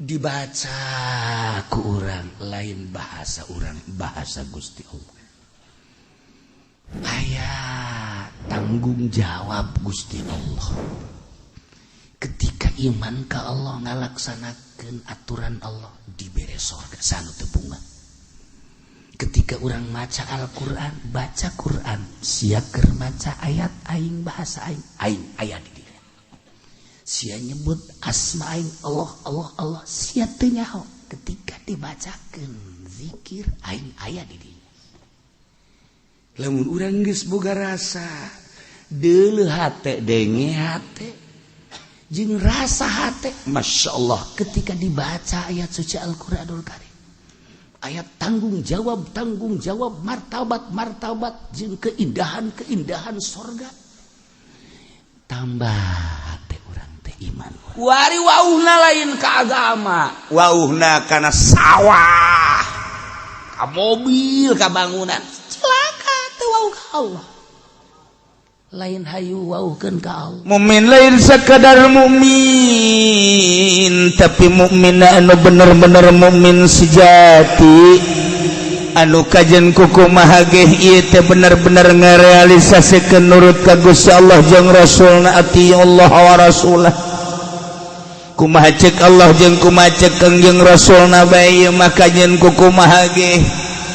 dibaca ku urang lain bahasa urang bahasa Gusti Allah. Aya tanggung jawab Gusti Allah. Ketika iman ka Allah ngalaksanakeun aturan Allah dibere sorga sanu teu bunga. Ketika orang maca Al-Quran, baca Quran, sia keur maca ayat aing bahasa aing ayat di dieu. Sia nyebut asma aing Allah sia teu nyaho ketika dibacakeun zikir aing aya di dieu. Lamun urang geus boga rasa deuleuh hate denge hate jeung rasa hate, masyaallah ketika dibaca ayat suci Al-Qur'anul Karim. Ayat tanggung jawab martabat jeung keindahan sorga tambah hati orang teh iman wari wauhna lain ka agama wauhna kana sawah ka mobil ka bangunan celaka teu wauh ka Allah lain hayu wauhkeun ka Allah. Mukmin lain sakadar mukmin tapi mukmin anu bener-bener mukmin sejati anu kajen kukumaha ge ieu teh bener-bener ngarealisasikeun nurut ka Gusti Allah jeung Rasulna ati Allah wa rasulah. Kumaha cek Allah jeung kumaha cek jeung Rasulna bae mah kajen kukumaha ge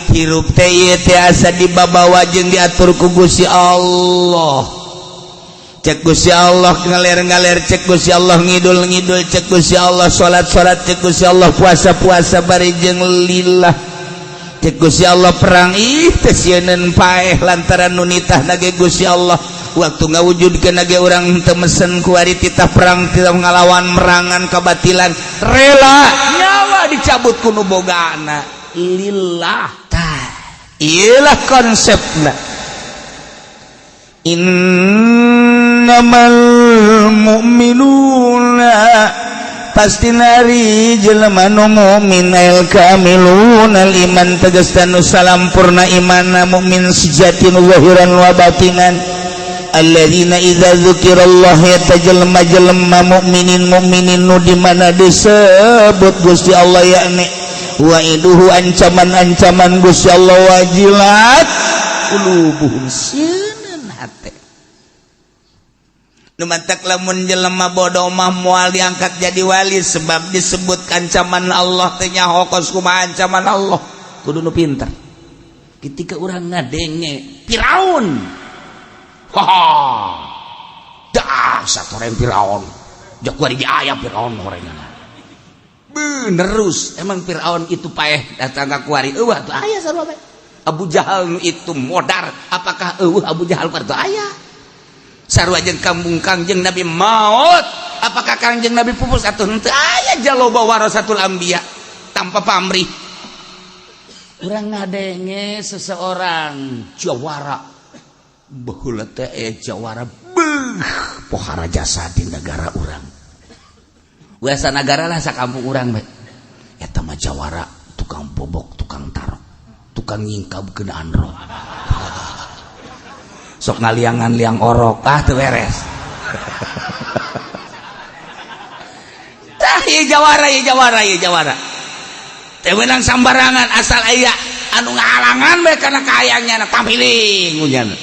hirup teh ieu teh asa dibabawa jeung diatur ku Gusti Allah. Cek Gusti Allah ngaler-ngaler, cek Gusti Allah ngidul-ngidul, cek Gusti Allah salat-salat, cek Gusti Allah puasa-puasa bari jeung lillah. Cek Gusti Allah perang teh sieun paeh lantaran nu nitahna ge Gusti Allah. Waktu ngawujudkeun ge urang teu mesen ku ari titah perang titah ngalawan merangan kabatilan, rela nyawa dicabut ku nu bogana lillah. Iyalah konsepna. Innamal mu'minuna pasti nari jelema nu mukmin al kamilun al iman tegasna nu salampurna imanna mukmin sejati nu zahiran wa batinan alladzina idza dzukirallah yatajalma mukminin nu di mana disebut Gusti Allah yakni wa'iduhu ancaman Gusti Allah wajilat qulubuhum sieun hate nu mantak lamun jelema bodoh mah moal diangkat jadi wali sebab disebut ancaman Allah teh nyaho kos kumaha ancaman Allah kudu nu pinter. Ketika urang ngadenge Firaun dah satoreng Firaun jak bari aya Firaun horengan benerus emang Firaun itu paeh datang ka kuari eueuh tuh aya sarua bae. Abu Jahal itu modar apakah eueuh Abu Jahal parto aya sarua jeung kampung Kangjeng Nabi maut apakah Kangjeng Nabi pupus atuh henteu aya jaloba warasatul anbiya tanpa pamrih. Urang ngadenge seseorang jawara baheula teh jawara pohara jasa di negara urang biasa negara lah sakampung urang bae eta mah jawara tukang bobok tukang tarok tukang nyingkabkeun androk sok ngaliangan liang orok teu beres tah ieu jawara teh menang sambarangan asal aya anu ngahalangan bae kana kaayangnya tampiling unyana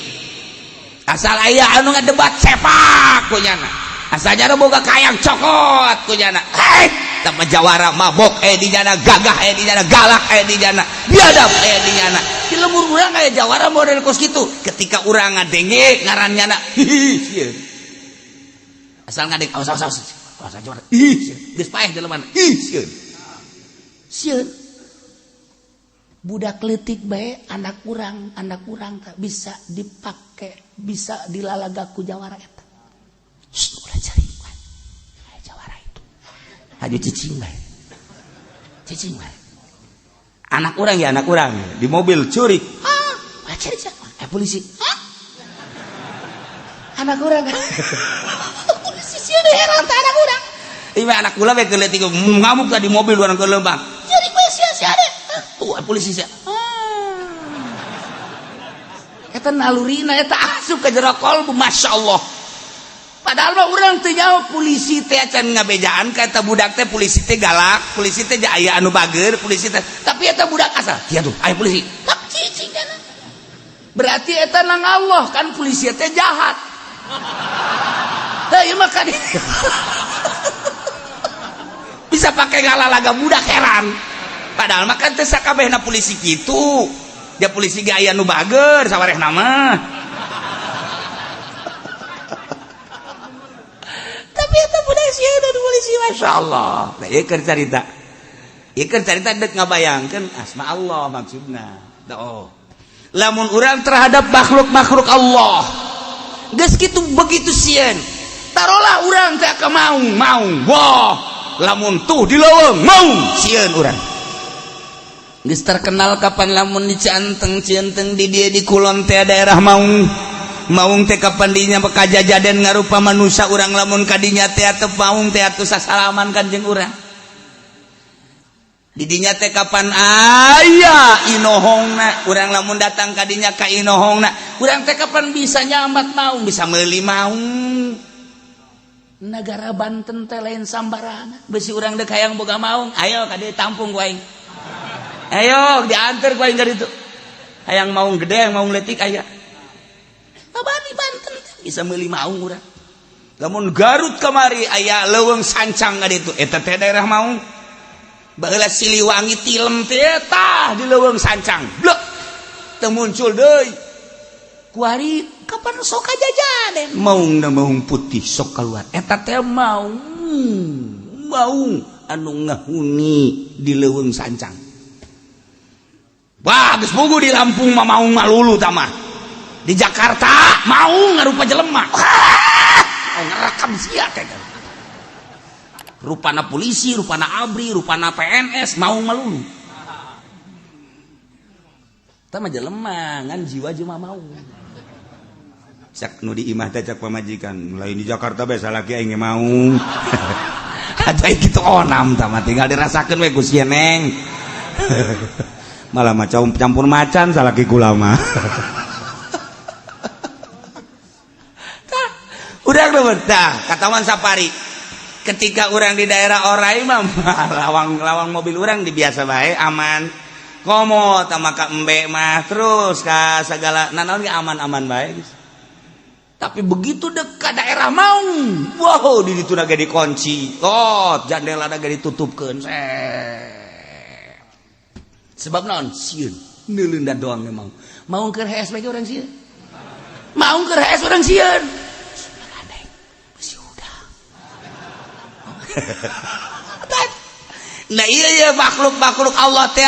asal aya anu ngadebat sepak unyana asal jana boga kaayang cokot unyana tambah jawara mabok di jana gagah di jana galak di jana biadab di jana di lemur urang aya jawara model kos kitu ketika urang ngadenge ngarannyana asal ngadeng awas jawara geus paeh daleman sieun budak leutik bae anak urang tak bisa dipake bisa dilalagaku jawara eta ulah cari jawara itu haju cicing bae anak urang di mobil curi cari polisi anak urang polisi sieun heran teh anak urang ieu anak kula bae keleutik ngamuk di mobil urang ke Lembang jadi sia ade tuh polisi sia eta nalurina eta asup ka jero kolbu masyaallah padahal mah urang teu nyaho polisi teh acan ngabejaan ka eta budak teh polisi teh galak, polisi teh aya anu bager, polisi teh tapi eta budak asal kieu tuh aya polisi tak cicing kana berarti eta nang Allah kan polisi teh jahat teh ieu mah kan bisa pakai ngalalaga budak heran padahal mah kan teh sakabehna polisi kitu dia polisi ge aya nu bager sawarehna mah tapi eta budak sia dan polisi masyaallah nah ieu keur carita dek ngabayangkeun asma Allah maksudna oh lamun urang terhadap makhluk Allah geus kitu begitu sieun tarolah urang teh ka mau wah lamun tuh di leuweung mau sieun urang geus terkenal kapan lamun di Cianteng di dieu di kulon teh daerah Maung teh kapan dinya kajajaden ngarupa manusia urang lamun kadinya teh ateu Maung teh atuh sasalaman kanjeng urang di dinya teh kapan aya inohongna urang lamun datang kadinya ka inohongna urang teh kapan bisa nyambat Maung bisa meuli Maung negara Banten teh lain sambarangan besi urang deuk hayang boga Maung ayo ka dieu tampung ku aing ayo diantar ku aing ka ditu hayang Maung gede hayang Maung leutik aya Abadi Banten bisa meuli Maung urang lamun Garut kamari aya leuweung sancang ka ditu eta teh daerah Maung baheula Siliwangi tilem teh tah di leuweung sancang blek teu muncul deui kuari kapan sok kajajaden Maungna Maung putih sok kaluar eta teh Maung anu ngahuni di leuweung sancang wah geus bogo di Lampung mah Maung malulu tah mah di Jakarta Maung ngarupa jelema ngerekam sia teh rupana polisi rupana abri rupana PNS Maung malulu tah mah jelema ngan jiwa jelema Maung sak nu di imah teh cak pamajikan lain di Jakarta bae salaki aing Maung ada kitu onam tah mah tinggal dirasakeun we ku sia neng malah mah campur macan salaki kula mah urang nu tah katawan sapari ketika urang di daerah Orai mah lawang mobil urang di biasa bae aman komo tah maka embe mah terus ka sagala nanaon ge aman-aman bae geus tapi begitu dekat daerah Maung wow di ditu ge dikunci jendela ge ditutupkeun sebab naon sieun neuleundan doang memang Maung keur hees bagi urang sieun Maung keur hees urang sieun nah iya makhluk Allah teh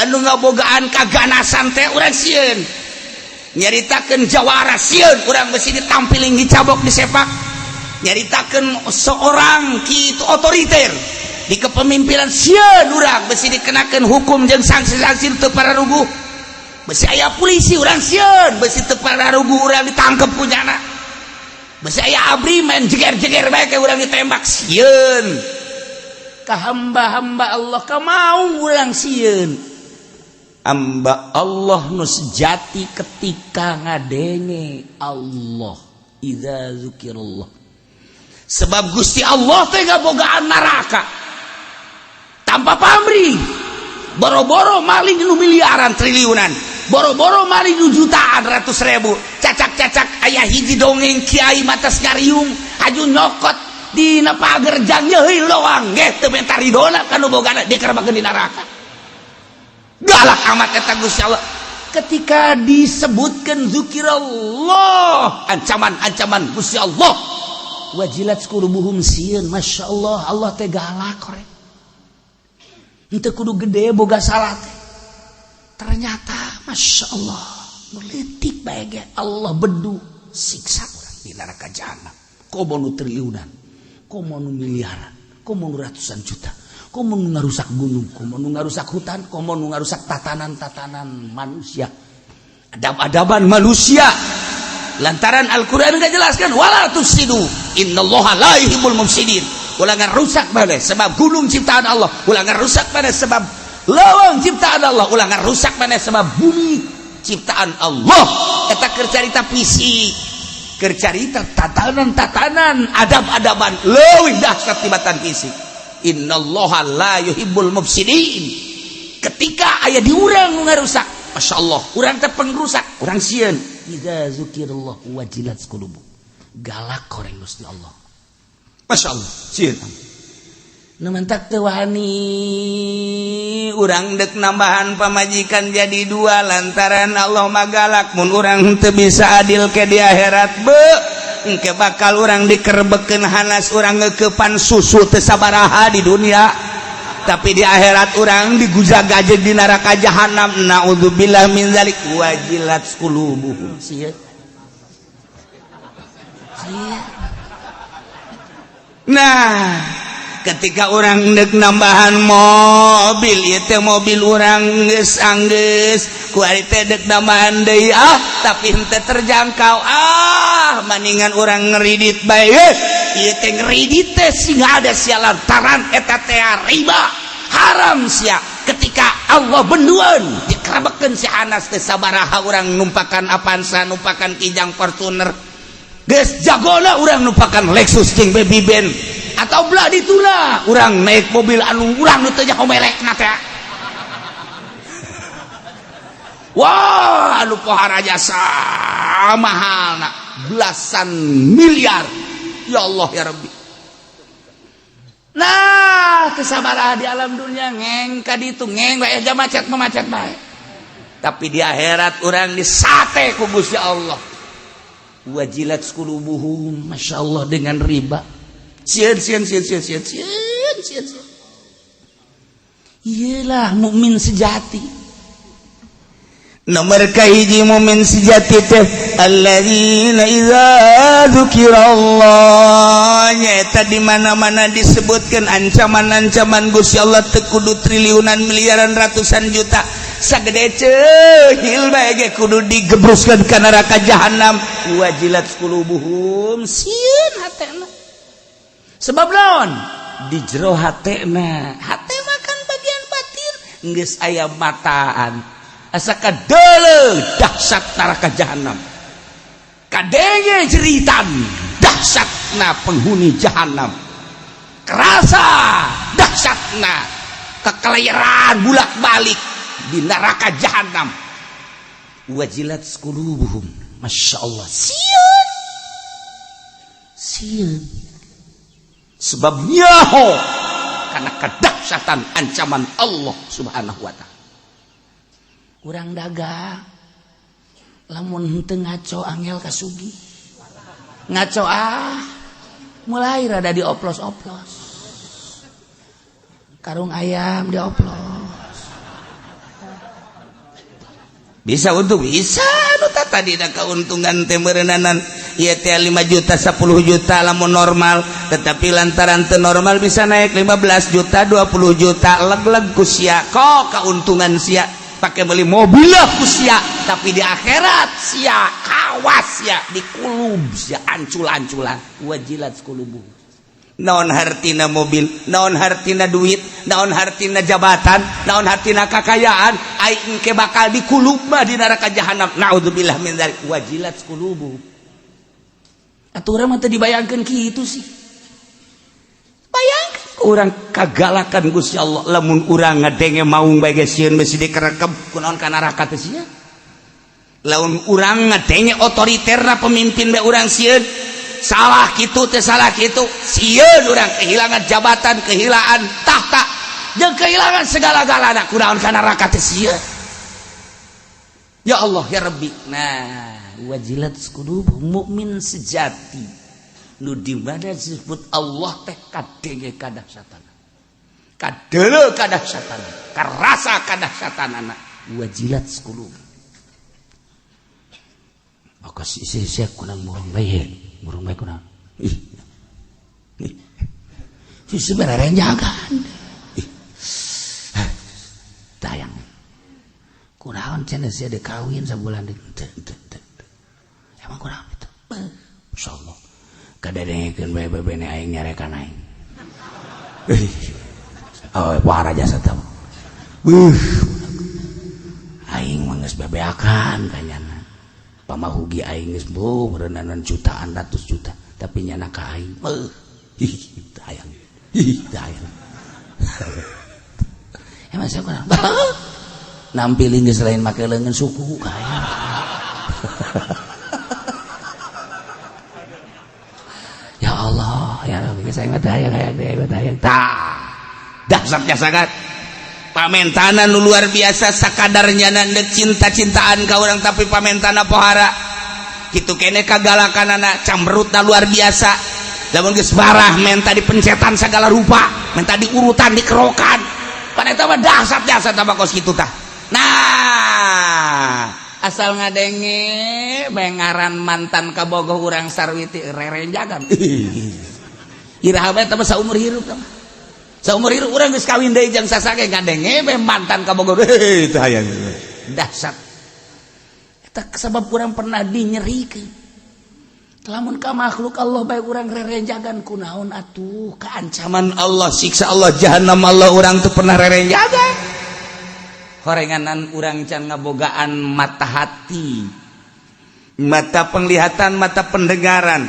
anu ngabogaan kaganasan teh urang sieun nyaritakeun jawara sieun urang besi ditampilin dicabok disepak nyaritakeun seorang kitu otoriter di kepemimpinan sieun urang besi dikenakeun hukum jeung sanksi-sanksi teu pararuguh besi aya polisi urang sieun besi teu pararuguh urang ditangkep ku jana besi aya abri main jeger-jeger bae ke urang ditembak sieun ka hamba-hamba Allah ka Maung urang sieun hamba Allah nu sejati ketika ngadenge Allah idza zukirallah sebab Gusti Allah teh ngabogaan neraka tanpa pamrih boro-boro maling nu miliaran triliunan boro-boro maling nu jutaan ratus ribu cacak-cacak aya hiji dongeng kiai matas ngariung aju nyokot dina pager jang yeuh loang ge teu menta ridona kanu bogana dikerebakeun di neraka galak amat eta Gusti Allah ketika disebutkan zikirullah ancaman-ancaman Gusti Allah wajilat qulubuhum sieun masyaallah Allah teh galak korek henteu kudu gede boga salah teh ternyata masyaallah nu leutik bae ge Allah bedu siksa urang di neraka jahanam komo nu triliunan komo nu miliaran komo nu ratusan juta komo nu ngarusak gunung komo nu ngarusak hutan komo nu ngarusak tatanan-tatanan manusia adab-adaban manusia lantaran Al-Qur'an ngajelaskan wala tufsidu innallaha la yuhibbul mufsidin ulah ngarusak bae sebab gunung ciptaan Allah ulah ngarusak bae sebab lawang ciptaan Allah ulah ngarusak bae sebab bumi ciptaan Allah eta keur carita fisik kercarita tatanan adab-adaban leuwih dahsyat tibatan fisik. Innallaha la yuhibbul mufsidin. Ketika aya di urang nu ngarusak, masyaallah urang teh pengrusak, urang sieun. Idza zukirallah wajilat qulubuhum. Galak koreng Gusti Allah. Masyaallah sieun. Nu mentak teu wani urang dek nambahan pamajikan jadi dua lantaran Allah magalak mun urang teu bisa adil ke di akhirat engke bakal urang dikerbekeun hanas urang ngeukepan susu teu sabaraha di dunia tapi di akhirat urang digujag-gajeg di neraka jahanam naudzubillah min zalik wajilat qulubuhum sia nah ketika orang dek nambahan mobil itu mobil orang geus anggeus kualitas dek nambahan deui tapi henteu terjangkau maningan orang ngeridit bae ieu teh ngeridit teh singa ada sia lantaran eta teh riba haram sia ketika Allah benduan dikerabekeun si Anas teh sabaraha urang numpakan Avanza numpakan Kijang Fortuner geus jagona urang numpakan Lexus jeung Baby Ben atau belah ditula urang naik mobil anu urang nu teu nyaho melekna teh wah anu pohara jasa mahalna belasan miliar ya Allah ya Rabbi. Nah kesabaraha di alam dunia ngeng ka ditu ngeng bae aja macet bae tapi di akhirat urang disate ku Gusti Allah wajilat qulubuhum masyaallah dengan riba. Sieun. Iyalah mukmin sejati. Nomor kahiji mukmin sejati teh alladzina idza dzukirallah nyaeta di mana-mana disebutkan ancaman-ancaman Gusti Allah teu kudu triliunan miliaran ratusan juta sagede ceul bae ge kudu digebruskeun ka neraka jahanam wajilat qulubuhum sieun hatena. Sebab naon? Di jero hatena. Hate makan bagian batin geus aya mataan. Asa kadeuleuh dahsyat neraka jahanam. Kadenge jeritan dahsyatna penghuni jahanam. Kerasa dahsyatna kekeliran bulak-balik di neraka jahanam. Wajilat qulubuhum. Masyaallah. Sieun. Sebab nyaho karena kedahsyatan ancaman Allah Subhanahu wa taala. Urang dagang lamun henteu ngaco angel kasugi. Ngaco mulai rada dioplos-oplos. Karung ayam dioplos. Bisa untung bisa nu tadi da kauntungan teh meureunanan ieu teh 5 juta 10 juta lamun normal tetapi lantaran teu normal bisa naik 15 juta 20 juta leg-leg ku sia kok kauntungan sia pake beli mobil lah ku sia tapi di akhirat sia kawas sia di kulub sia ancul-anculan wajilat qulubuhum. Naon hartina mobil, naon hartina duit, naon hartina jabatan, naon hartina kakayaan, aing ke bakal dikulub mah di neraka jahanam. Naudzubillah min dzalik wajilat qulubuhum. Aturan mah teu dibayangkeun kitu sih. Bayangkeun urang kagalakan Gusti Allah lamun urang ngadenge maung bae geus sieun mesti dikerekep kunaon ka neraka teh sia. Lamun urang ngadenge otoriterna pemimpin bae urang sieun salah kitu teh salah kitu sieun urang kehilangan jabatan kehilangan tahta jeung kehilangan segala-galana kunaon ka neraka teh sieun ya Allah ya Rabbi. Nah wajilat qulubuhum mukmin sejati nu di mana disebut Allah teh kadenge kadahsyatana kadeuleuh kadahsyatana karasa kadahsyatanana wajilat qulubuhum. Maka sia kunang murung bae burung baik kunaon sebenarnya jangan tayang kunaon cenah sia dekawin sabulan emang kunaon itu insyaallah kadedengekeun bae bebene aing nyarekan aing pohara jasa teh aing mah geus bebeakan kanyana pamahugi aing geus berenang jutaan ratus juta tapi nyana ka aing tayang emang saya kurang nampilin geus lain make leungeun suku ka aing ya Allah ya Rabbi saya mah tayang dahsyatnya sangat pamentana nu luar biasa sakadarnya nandek cinta-cintaan ka urang tapi pamentana pohara kitu kene kagalakanana camberutna luar biasa lamun geus barah menta dipencetan segala rupa menta diurutan dikerokan pada eta mah dahsyatnya satama kos kitu tah nah asal ngadenge bengaran mantan kabogoh urang sarwiti rerenjagan iraha bae eta mah saumur hirup tah saumur hirup urang geus kawin deui jeung sasage ngadenge mantan kabogoh teu hayang dahsyat eta sabab urang pernah dinyerikeun lamun ka makhluk Allah bae urang rerenjagan kunaon atuh ka ancaman Allah siksa Allah jahanam Allah urang teu pernah rerenjagan horenganan urang can ngabogaan mata hati mata penglihatan mata pendengaran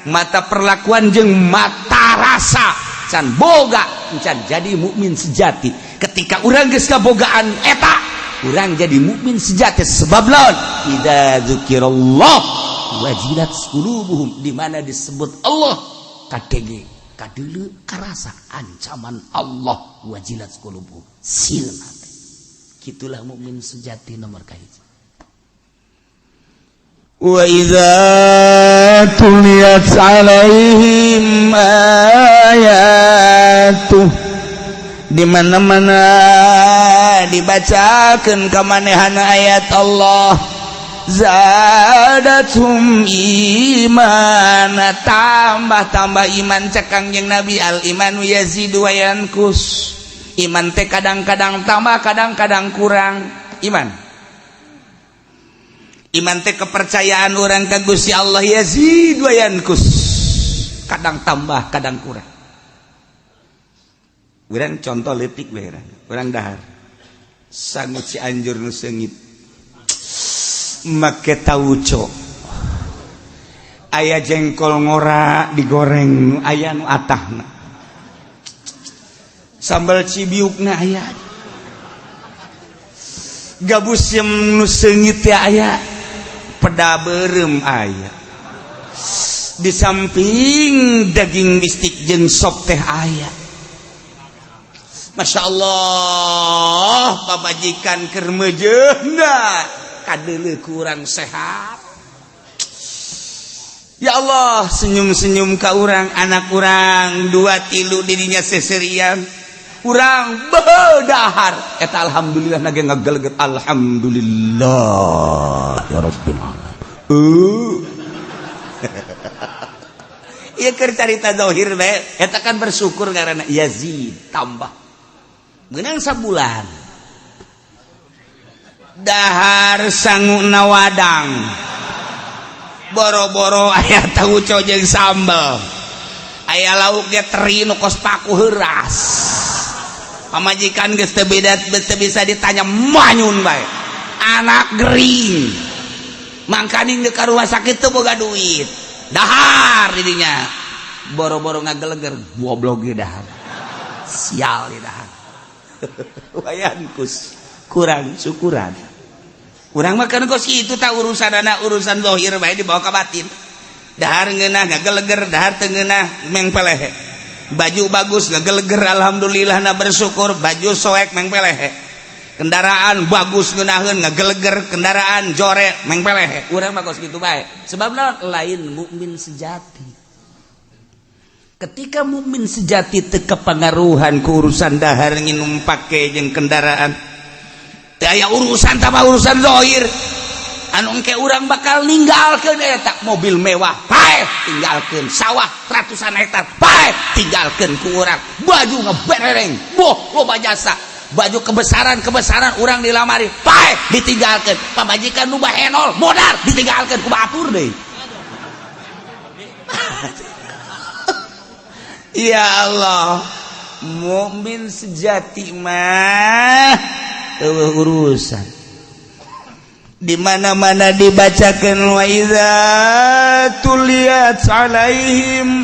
mata perlakuan jeung mata rasa can boga can jadi mukmin sejati ketika urang geus kabogaan eta urang jadi mukmin sejati sebab lawan idza dzukirallah wajilat qulubuhum di mana disebut Allah kadege kadeuleu karasa ancaman Allah wajilat qulubuhum sieuna kitulah mukmin sejati nomor kahiji wa idza tuliyat alaihim ayatuh di mana-mana dibacakeun ka manehana ayat Allah zadatum imana tambah iman cekang jeung Nabi al imanu yazidu wa yankus iman teh kadang-kadang tambah kadang-kadang kurang iman teh kepercayaan orang ka Gusti Allah yazid wa yankus kadang tambah kadang kurang urang contoh leutik bae urang dahar sangut Cianjur nu seungit make tauco aya jengkol ngora digoreng aya nu atahna sambal cibiukna aya gabus yang nu seungit teh aya peda beureum aya di samping daging bistik jeung sop teh aya Masya Allah pamajikan keur mejeunna kadeuleu kurang sehat ya Allah senyum-senyum ka urang anak urang 2-3 dirinya seserian urang bedahar eta alhamdulillah nage ngageleget alhamdulillah ya rabbil alamin ieu keur carita zahir bae eta kan bersyukur karena yazid tambah beunang sabulan dahar sanguna wadang boro-boro aya tauco jeung sambal aya lauk ge teri nu kos paku heuras pamajikan geus teu bisa ditanya manyun bae anak gering mangkaning di rumah sakit teu boga duit dahar didinya boro-boro ngageleger goblok ge dahar sial di dahar wayankus kurang syukuran urang mah kan kos kitu tah urusanana urusan zahir bae dibawa ka batin dahar ngeunah ngageleger dahar teu ngeunah meng pelehe baju bagus ngageleger alhamdulillah na bersyukur baju soek meng pelehe kendaraan bagus ngeunaheun ngageleger kendaraan jore meng pelehe urang mah kos kitu bae sebab lain mukmin sejati ketika mukmin sejati teu kapangaruhan ku urusan dahar nginum pake jeung kendaraan teu aya urusan tambah urusan zahir anu engke urang bakal ninggalkeun eta mobil mewah pae tinggalkeun sawah ratusan hektar pae tinggalkeun ku urang baju ngebereng boh loba jasa baju kebesaran urang di lamari pae ditinggalkeun pamajikan nu bahenol modal ditinggalkeun ku batur deui ya Allah mukmin sejati mah teu urusan di mana-mana dibacakan wa idza tuliyat alaihim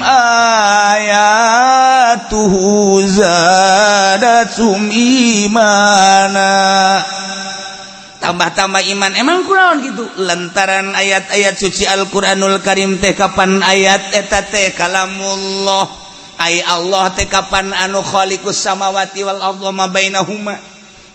ayatuhu zadatum imana tambah-tambah iman. Emang kunaon gitu lantaran ayat-ayat suci Al-Qur'anul Karim teh kapan ayat eta teh kalamullah ai Allah teh kapan anu khaliqus samawati wal ardi ma bainahuma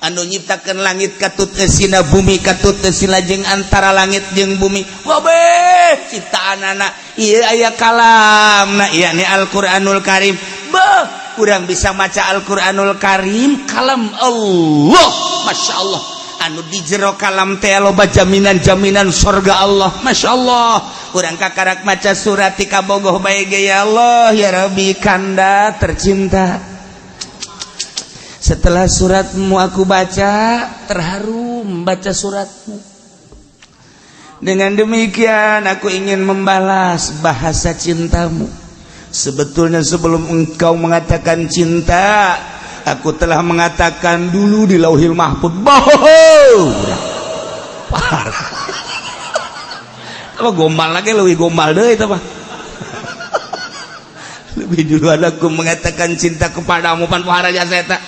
anu nyiptakeun langit katut eusina bumi katut eusina jeung antara langit jeung bumi wabeh ciptaanana ieu aya kalamna yakni Al-Qur'anul Karim beuh urang bisa maca Al-Qur'anul Karim kalam Allah masyaallah anu di jero kalam teh loba jaminan-jaminan surga Allah masyaallah urang kakarak maca surat ti kabogoh bae ge ya Allah ya Rabbi kanda tercinta setelah suratmu aku baca terharu membaca suratmu dengan demikian aku ingin membalas bahasa cintamu sebetulnya sebelum engkau mengatakan cinta aku telah mengatakan dulu di Lauhil Mahfuz parah apa gombal lagi lebih gombal deh itu mah lebih dulu aku mengatakan cinta kepadamu pan pahara jasa eta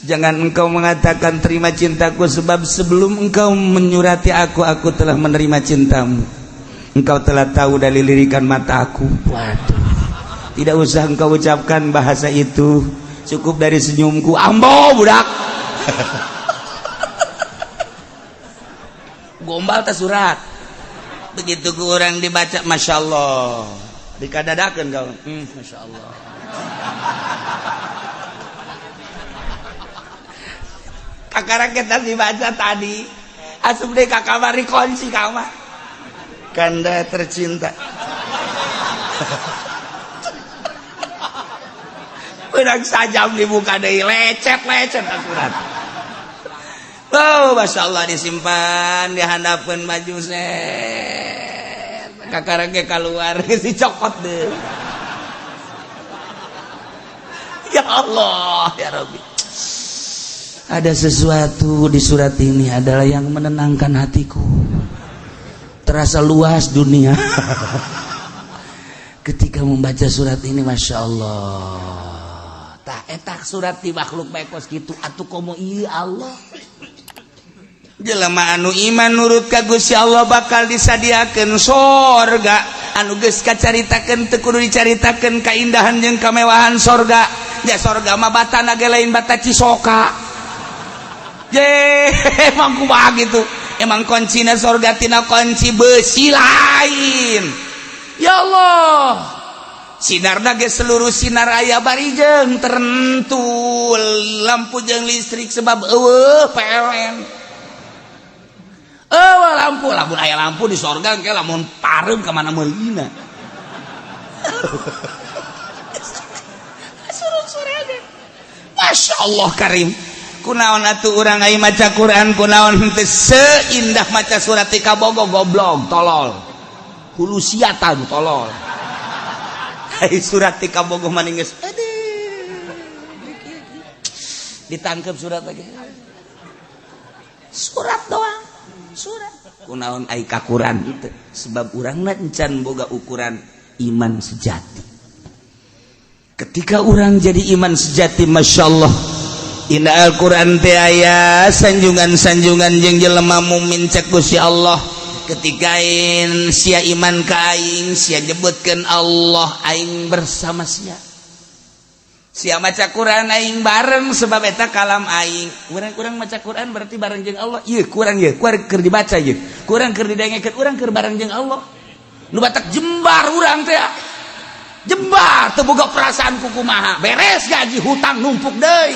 jangan engkau mengatakan terima cintaku sebab sebelum engkau menyurati aku telah menerima cintamu engkau telah tahu dari lirikan mataku waduh tidak usah engkau ucapkan bahasa itu cukup dari senyumku ambo budak gombal tas surat begitu ku orang dibaca masya Allah dikadadakeun kau masya Allah kakara kita dibaca tadi asup deh ka kamar dikunci kamar kanda tercinta urang sajam dibuka deui lecet asurat. Oh, masya Allah disimpan dihandapkeun baju set. Kakara ge keluar si cokot deh. Ya Allah, ya Rabbi. Ada sesuatu di surat ini adalah yang menenangkan hatiku. Terasa luas dunia. Ketika membaca surat ini masya Allah. Etak surat di makhluk baikos gitu atuh komo ieu Allah jelema anu iman nurut ka Gusti Allah bakal disadiakeun sorga anu geus kacaritakeun teu kudu dicaritakeun kaindahan jeung kamewahan sorga ya sorga mah batana ge lain bata cisoka je emang kumaha gitu emang kuncina sorga tina kunci besi lain ya Allah sinarna ge seluruh sinar aya barijeng tertentu lampu jeung listrik sebab eueuh PLN lampu lamun aya lampu di sorga engke lamun pareum ka mana meulina suruh-suruh masya Allah karim kunaon atuh urang aya maca Quran kunaon teu seindah maca surat ti kabogo goblok tolol hulu siata tolol surat ti kabogoh maning geus ditangkep surat lagi surat doang surat kunaon ai ka Quran itu sebab urangna encan boga ukuran iman sejati ketika urang jadi iman sejati masyaallah inna Al-Quran teh aya sanjungan-sanjungan jeung jelema mukmin cek Gusti Allah ketika sia iman ka aing sia nyebutkeun Allah aing bersama sia maca Quran aing bareng sebab eta kalam aing urang maca Quran berarti bareng jeung Allah ieu kurang ye keur dibaca ye kurang keur didengekeun urang keur bareng jeung Allah nu batak jembar urang teh jembar teu boga perasaan kumaha beres gaji hutang numpuk deui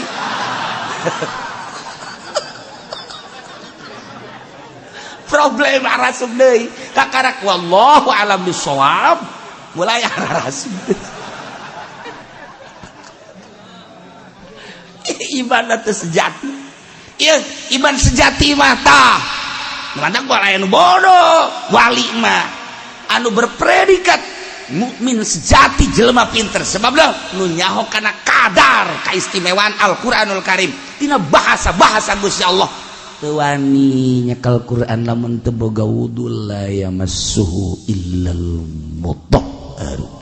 problem arasub deui kakarak wallahu alam bisawab mulai arasub iman teh sejati ieu iman sejati mah tah mantap anu bodoh wali mah anu berpredikat mukmin sejati jelema pinter sebab nu nyaho kana kadar kaistimewaan Al-Qur'anul Karim dina bahasa Gusti Allah tewani nyekal Quran lamun teu boga wudu la yamassuhu illal mutahharun.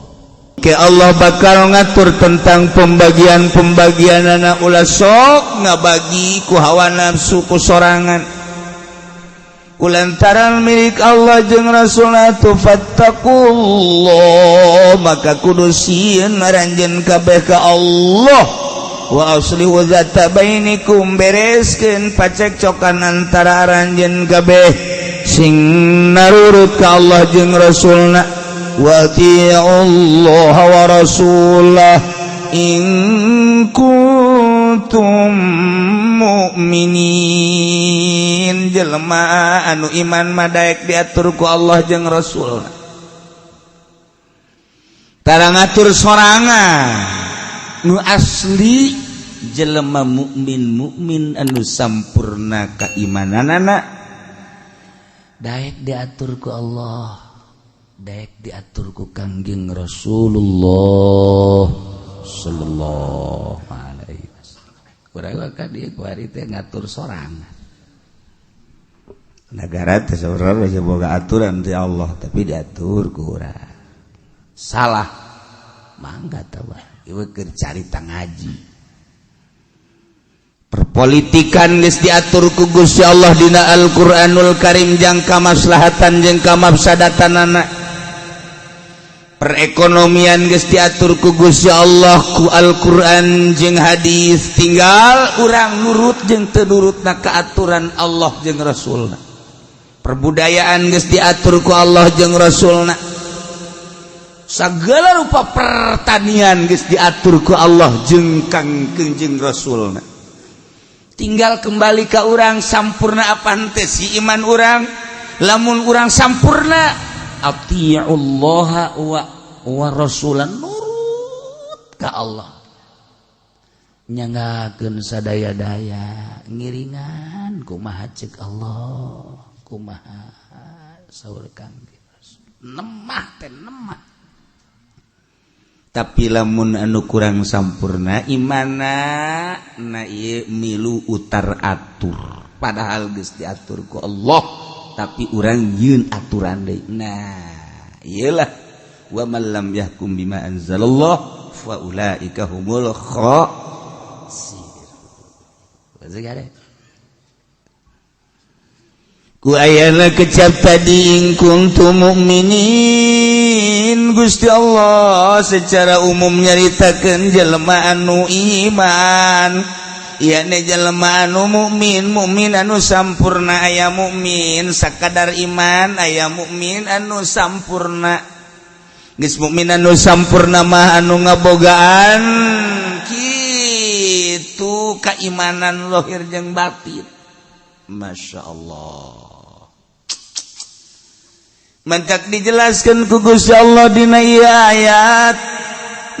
Ke Allah bakal ngatur tentang pembagian anak ulah sok ngabagi ku hawa nafsu ku sorangan kulantaran milik Allah jeung Rasulna tu fattaqullah maka kudu sieun ngaranjeun kabeh ka Allah wa aslihu zata bainikum bereskeun pacekcokan antara aranjeun kabeh sing narurut ka Allah jeung Rasulna wa ati'ullah wa rasulah in kuntum mu'minin. Jelema anu iman madaek diatur ku Allah jeung Rasulna tara ngatur sorangan nu asli jelema mukmin anu sampurna kaimananana daek diatur ku Allah daek diatur ku Kangjeng Rasulullah sallallahu alaihi wasallam. Urang ka dieu kuari teh ngatur sorangan. Negara teh saudara boga aturan ti Allah tapi diatur ku urang. Salah mangga tawa ieu keur carita ngaji. Perpolitikan geus diatur ku Gusti Allah dina Al-Qur'anul Karim jang kamaslahatan jeung kamafsadatanana. Perekonomian geus diatur ku Gusti Allah ku Al-Qur'an jeung hadis tinggal urang nurut jeung teu nurutna ka aturan Allah jeung Rasulna. Perbudayaan geus diatur ku Allah jeung Rasulna. Sagala rupa pertanian geus diatur ku Allah jeung Kangjeng Rasulna. Tinggal kembali ka urang sampurna apa henteu si iman urang. Lamun urang sampurna ati'ullaha wa rasulan nurut ka Allah nyanggakeun sadaya-daya ngiringan kumaha ceuk Allah kumaha saur Kang nemah teh nemah. Tapi lamun anu kurang sampurna imanna na ieu milu utar atur padahal geus diatur ku Allah tapi urang yeun aturan deui. Nah, iyalah wa man lam yahkum bima anzalallah fa ulaika humul khasirun. Ku ayana kecap tadi in kuntum mu'minin Gusti Allah secara umum nyaritakeun jelema anu iman. Iya ne jelema anu mukmin anu sampurna aya mukmin sakadar iman aya mukmin anu sampurna geus mukmin anu sampurna mah anu ngabogaan kitu keimanan lahir jeung batin. Masya Allah mantak dijelaskeun ku Gusti Allah dina ieu ayat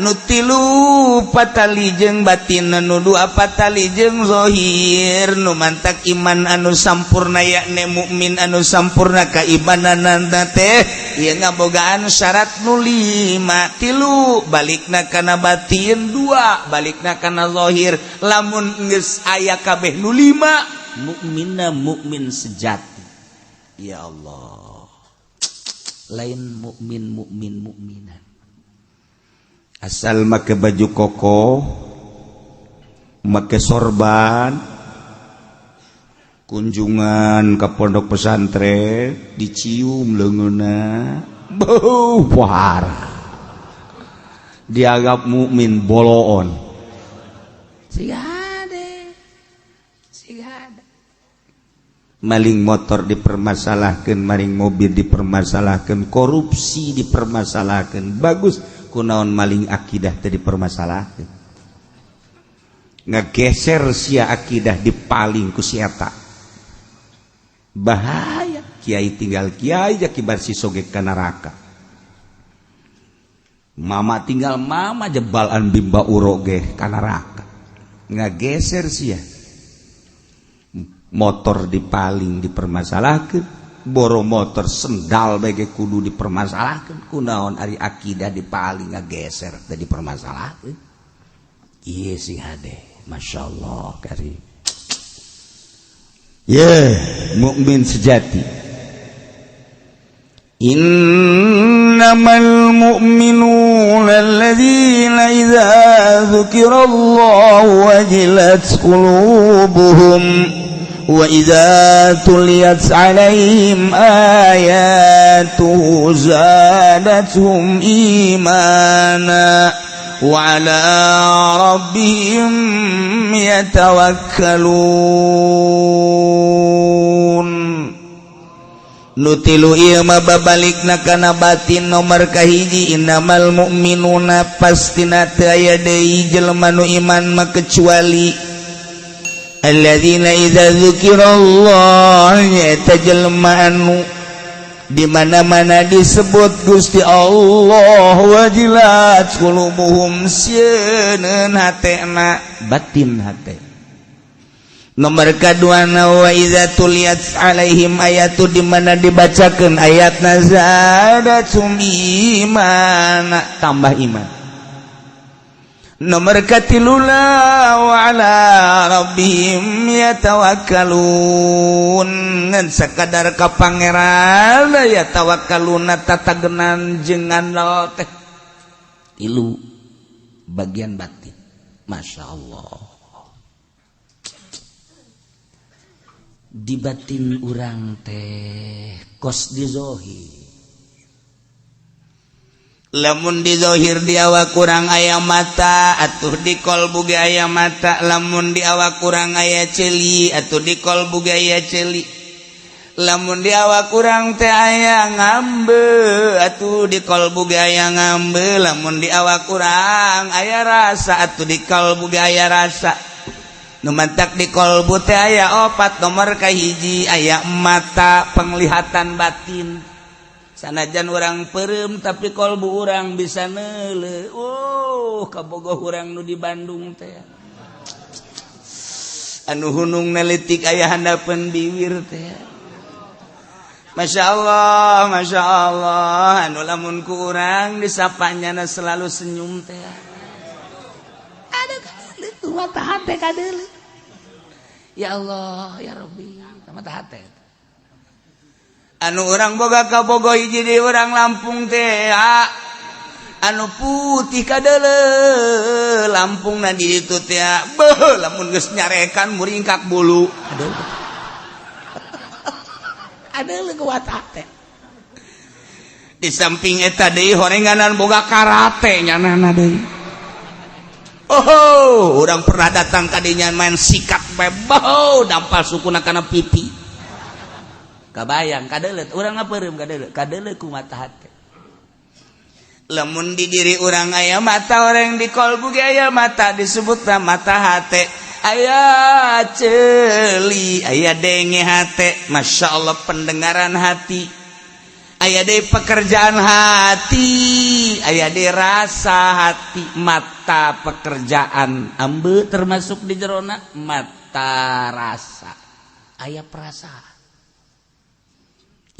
nutilu patali jeung batin nu dua patali jeung zahir nu mantak iman anu sampurna yakni mukmin anu sampurna kaimananna teh ieu ngabogaan syarat nu 5 tilu balikna kana batin 2 balikna kana zahir lamun geus aya kabeh nu 5 mukminna mukmin sejati. Ya Allah lain mukminan asal make baju koko make sorban kunjungan ke pondok pesantren dicium leungeunna beuh parah dianggap mukmin boloon siga maling motor dipermasalahkeun maling mobil dipermasalahkeun korupsi dipermasalahkeun bagus kunaon maling akidah teh dipermasalahkeun ngageser sia akidah dipaling ku si eta bahaya kiai tinggal kiai jakibar si sogek ka neraka mama tinggal mama jebalan bimba uroge ka neraka ngageser sia motor dipaling dipermasalahkeun boro motor sendal bege kudu dipermasalahkeun kunaon ari akidah dipaling ngageser teh dipermasalahkeun ieu sing hade masyaallah karim mukmin sejati. Innamal mu'minuna alladzina idza dzukirallahu wajilat qulubuhum wa idza tuliyat 'alaihim ayatuhu zadatuhum imana wa 'ala rabbihim yatawakkalun. Nutilu ieu mah babalikna kana batin nomor kahiji. Innamal mu'minuna pastina teu aya deui jelema nu iman mah kecuali alladzina idza dzukirallah, eta jelema anu di mana-mana disebut Gusti Allah wajilat qulubuhum sieun hatena batin hate. Nomor kaduana wa idza tuliyat alaihim ayatu, di mana dibacakeun ayatna zadatum imana, tambah iman. Nomor katilula wa ala rabbihim yatawakkalun, ngan sakadar ka pangeran yatawakkaluna tatagenan jengan teh tilu bagian batin. Masyaallah. Di batin urang teh kos di zohir, lamun di zohir di awak kurang aya mata, atuh di kolbu ge aya mata. Lamun di awak kurang aya celi, atuh di kolbu ge aya celi. Lamun di awak kurang teh aya ngambe, atuh di kolbu ge aya ngambe. Lamun di awak kurang aya rasa, atuh di kolbu ge aya rasa. Nu mantak di kolbu teh aya opat. Nomor kahiji aya mata, penglihatan batin. Sanajan urang peureum tapi kolbu urang bisa neuleuh. Kabogoh urang nu di Bandung teh anu hunung nelitik aya handapeun bibir teh. Masya Allah, Masya Allah. Anu lamun ku urang disapanyana selalu senyum teh. Aduh kadeuleuh tuh mata hate kadeuleuh. Ya Allah, ya Rabbi, mata hate. Anu urang boga kabogoh hiji di urang Lampung teh, anu putih kadeuleuh Lampungna di ditu teh. Beuh, lamun geus nyarekan muringkak bulu. Aduh. Adeuleuh kuat teh. Di samping eta deui horenganan boga karate nyanana deui. Urang pernah datang ka dinya main sikat bebau dampal sukuna kana pipi. Kabayang kadeuleuh urang ngapeureum kadeuleuh ku mata hate. Lamun di diri urang aya mata, orang di kolbu ge aya mata, disebutna mata hate. Aya ceuli, aya denge hate. Masya Allah, pendengaran hati. Aya deui pekerjaan hati, aya deui rasa hati. Mata pekerjaan ambe termasuk di jerona mata rasa. Aya perasaan.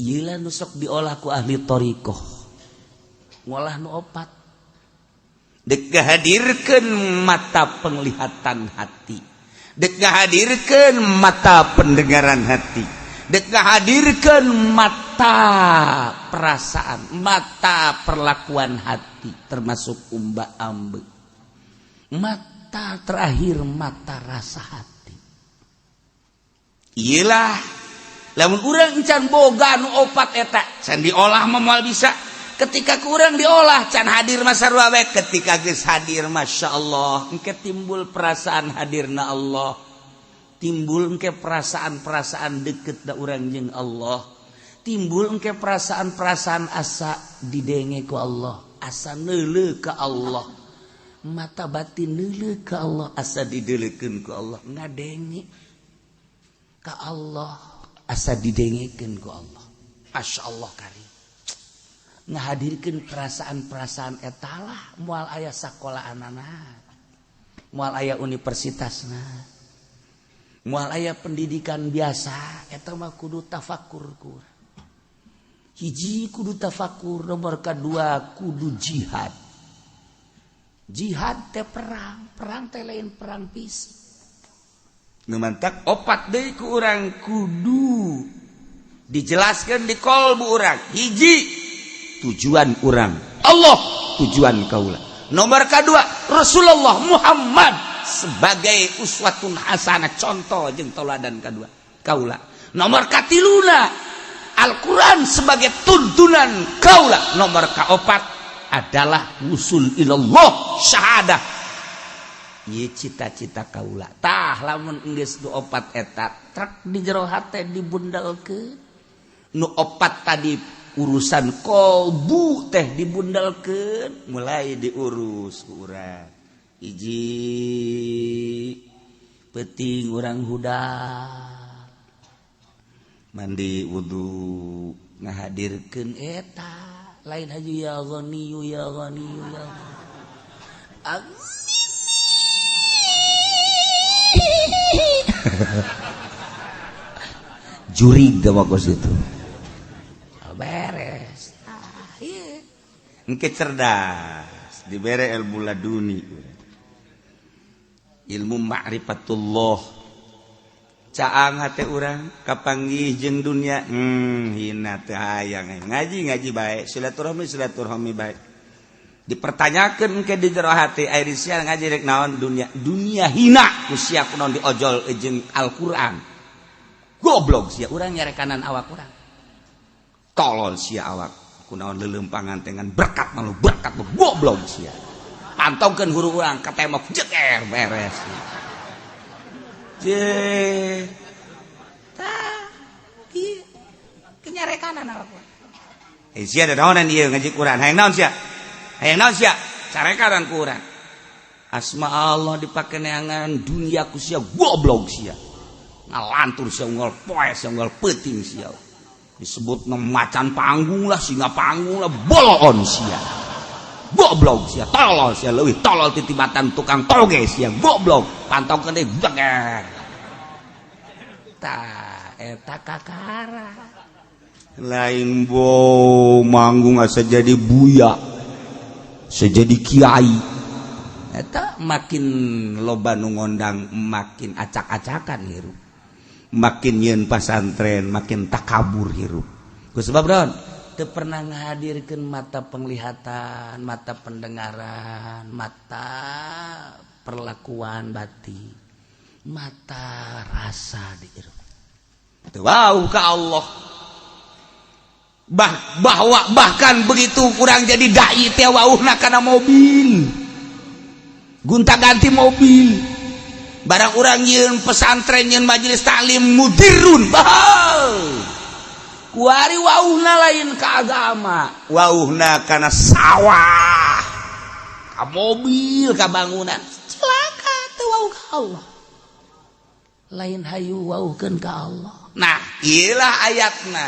Ieu nu sok diolah ku ahli thariqah. Ngolah nu opat. Dek ngahadirkeun mata penglihatan hati. Dek ngahadirkeun mata pendengaran hati. Dek ngahadirkeun mata perasaan, mata perlakuan hati, termasuk umba ambe. Mata terakhir mata rasa hati. Iyalah, lamun urang can boga nu opat eta, can diolah mah moal bisa. Ketika kurang diolah can hadir mah sarua bae. Ketika geus hadir Masya Allah, engke timbul perasaan hadirna Allah. Timbul engke perasaan-perasaan deket da urang jeung Allah. Timbul engke perasaan-perasaan asa didenge ku Allah, asa neuleuh ka Allah. Mata batin neuleuh ka Allah, asa dideuleukeun ku Allah, ngadenge ka Allah, asa didengekeun ku Allah. Masya Allah karim. Ngahadirkeun perasaan-perasaan etalah moal aya sakolahanana, moal aya universitasna, moal aya pendidikan biasa, eta mah kudu tafakur. Hiji kudu tafakur, nomor kedua kudu jihad. Jihad teh perang, perang teh lain perang fisik. ngemantak opat deui ku urang kudu dijelaskan di qalbu urang. Hiji tujuan urang Allah, tujuan kaula. Nomor kedua Rasulullah Muhammad sebagai uswatun hasanah, contoh jeung tauladan kedua kaula. Nomor katiluna Al-Quran sebagai tuntunan kaula. Nomor kaopat adalah wusul ilallah, syahadah. Ieu cita-cita kaula. Tah lamun geus nu opat eta trek di jero hate dibundalkeun. Nu opat tadi urusan kolbu teh dibundalkeun, mulai diurus urang. Hiji penting urang hudal mandi wudu ngahadirkeun eta, lain haji ya ghaniyu ya ghaniyu ya jurig sama kos itu beres. Iya engke cerdas dibere ilmu laduni, ilmu ma'rifatullah. Caang hate urang kapanggih jeung dunia hina teu hayang. Ngaji bae, silaturahmi bae. Dipertanyakeun ke di jero hati aya sia ngaji rek naon dunia hina ku sia kunaon diojol jeung Al-Qur'an. Goblok sia urang nyarekanan awak urang. Tolol sia awak kunaon leuleumpangan dengan berkat malu berkat goblok sia. Pantongkeun huru urang ka temok jeker beres. Je tah ieu kenyarekanan awak. Sia da naonan ieu ngaji Quran. Hayang naon sia? Hayang naon sia? Carekanan ku urang. Asma Allah dipake neangan dunia ku sia goblok sia. Ngalantur sia unggal poe sia unggal peuting sia. Disebut macan panggung lah, singa panggung lah, bolon sia. Goblok sia, tolol sia, leuwih tolol titibatan tukang toge sia, goblok. Pantongkeun deui beger. Tah eta kakara. Lain bo manggung asa jadi buya. Sejadi kiai. Eta makin loba nu ngondang makin acak-acakan hirup. Makin nyeun pasantren makin takabur hirup. Ku sebab naon? Teu pernah ngahadirkeun mata penglihatan, mata pendengaran, mata perlakuan batin, mata rasa di hirup. Teu wau ka Allah. Bahkan begitu kurang jadi dai teh wauhna kana mobil. Gonta-ganti mobil. Barang urang nyeun pesantren nyeun majelis taklim mudirun bahal. Kuari wauhna lain ka agama, wauhna kana sawah, ka mobil, ka bangunan. Celaka teu wauh ka Allah. Lain hayu wauhkeun ka Allah. Nah, ieulah ayatna.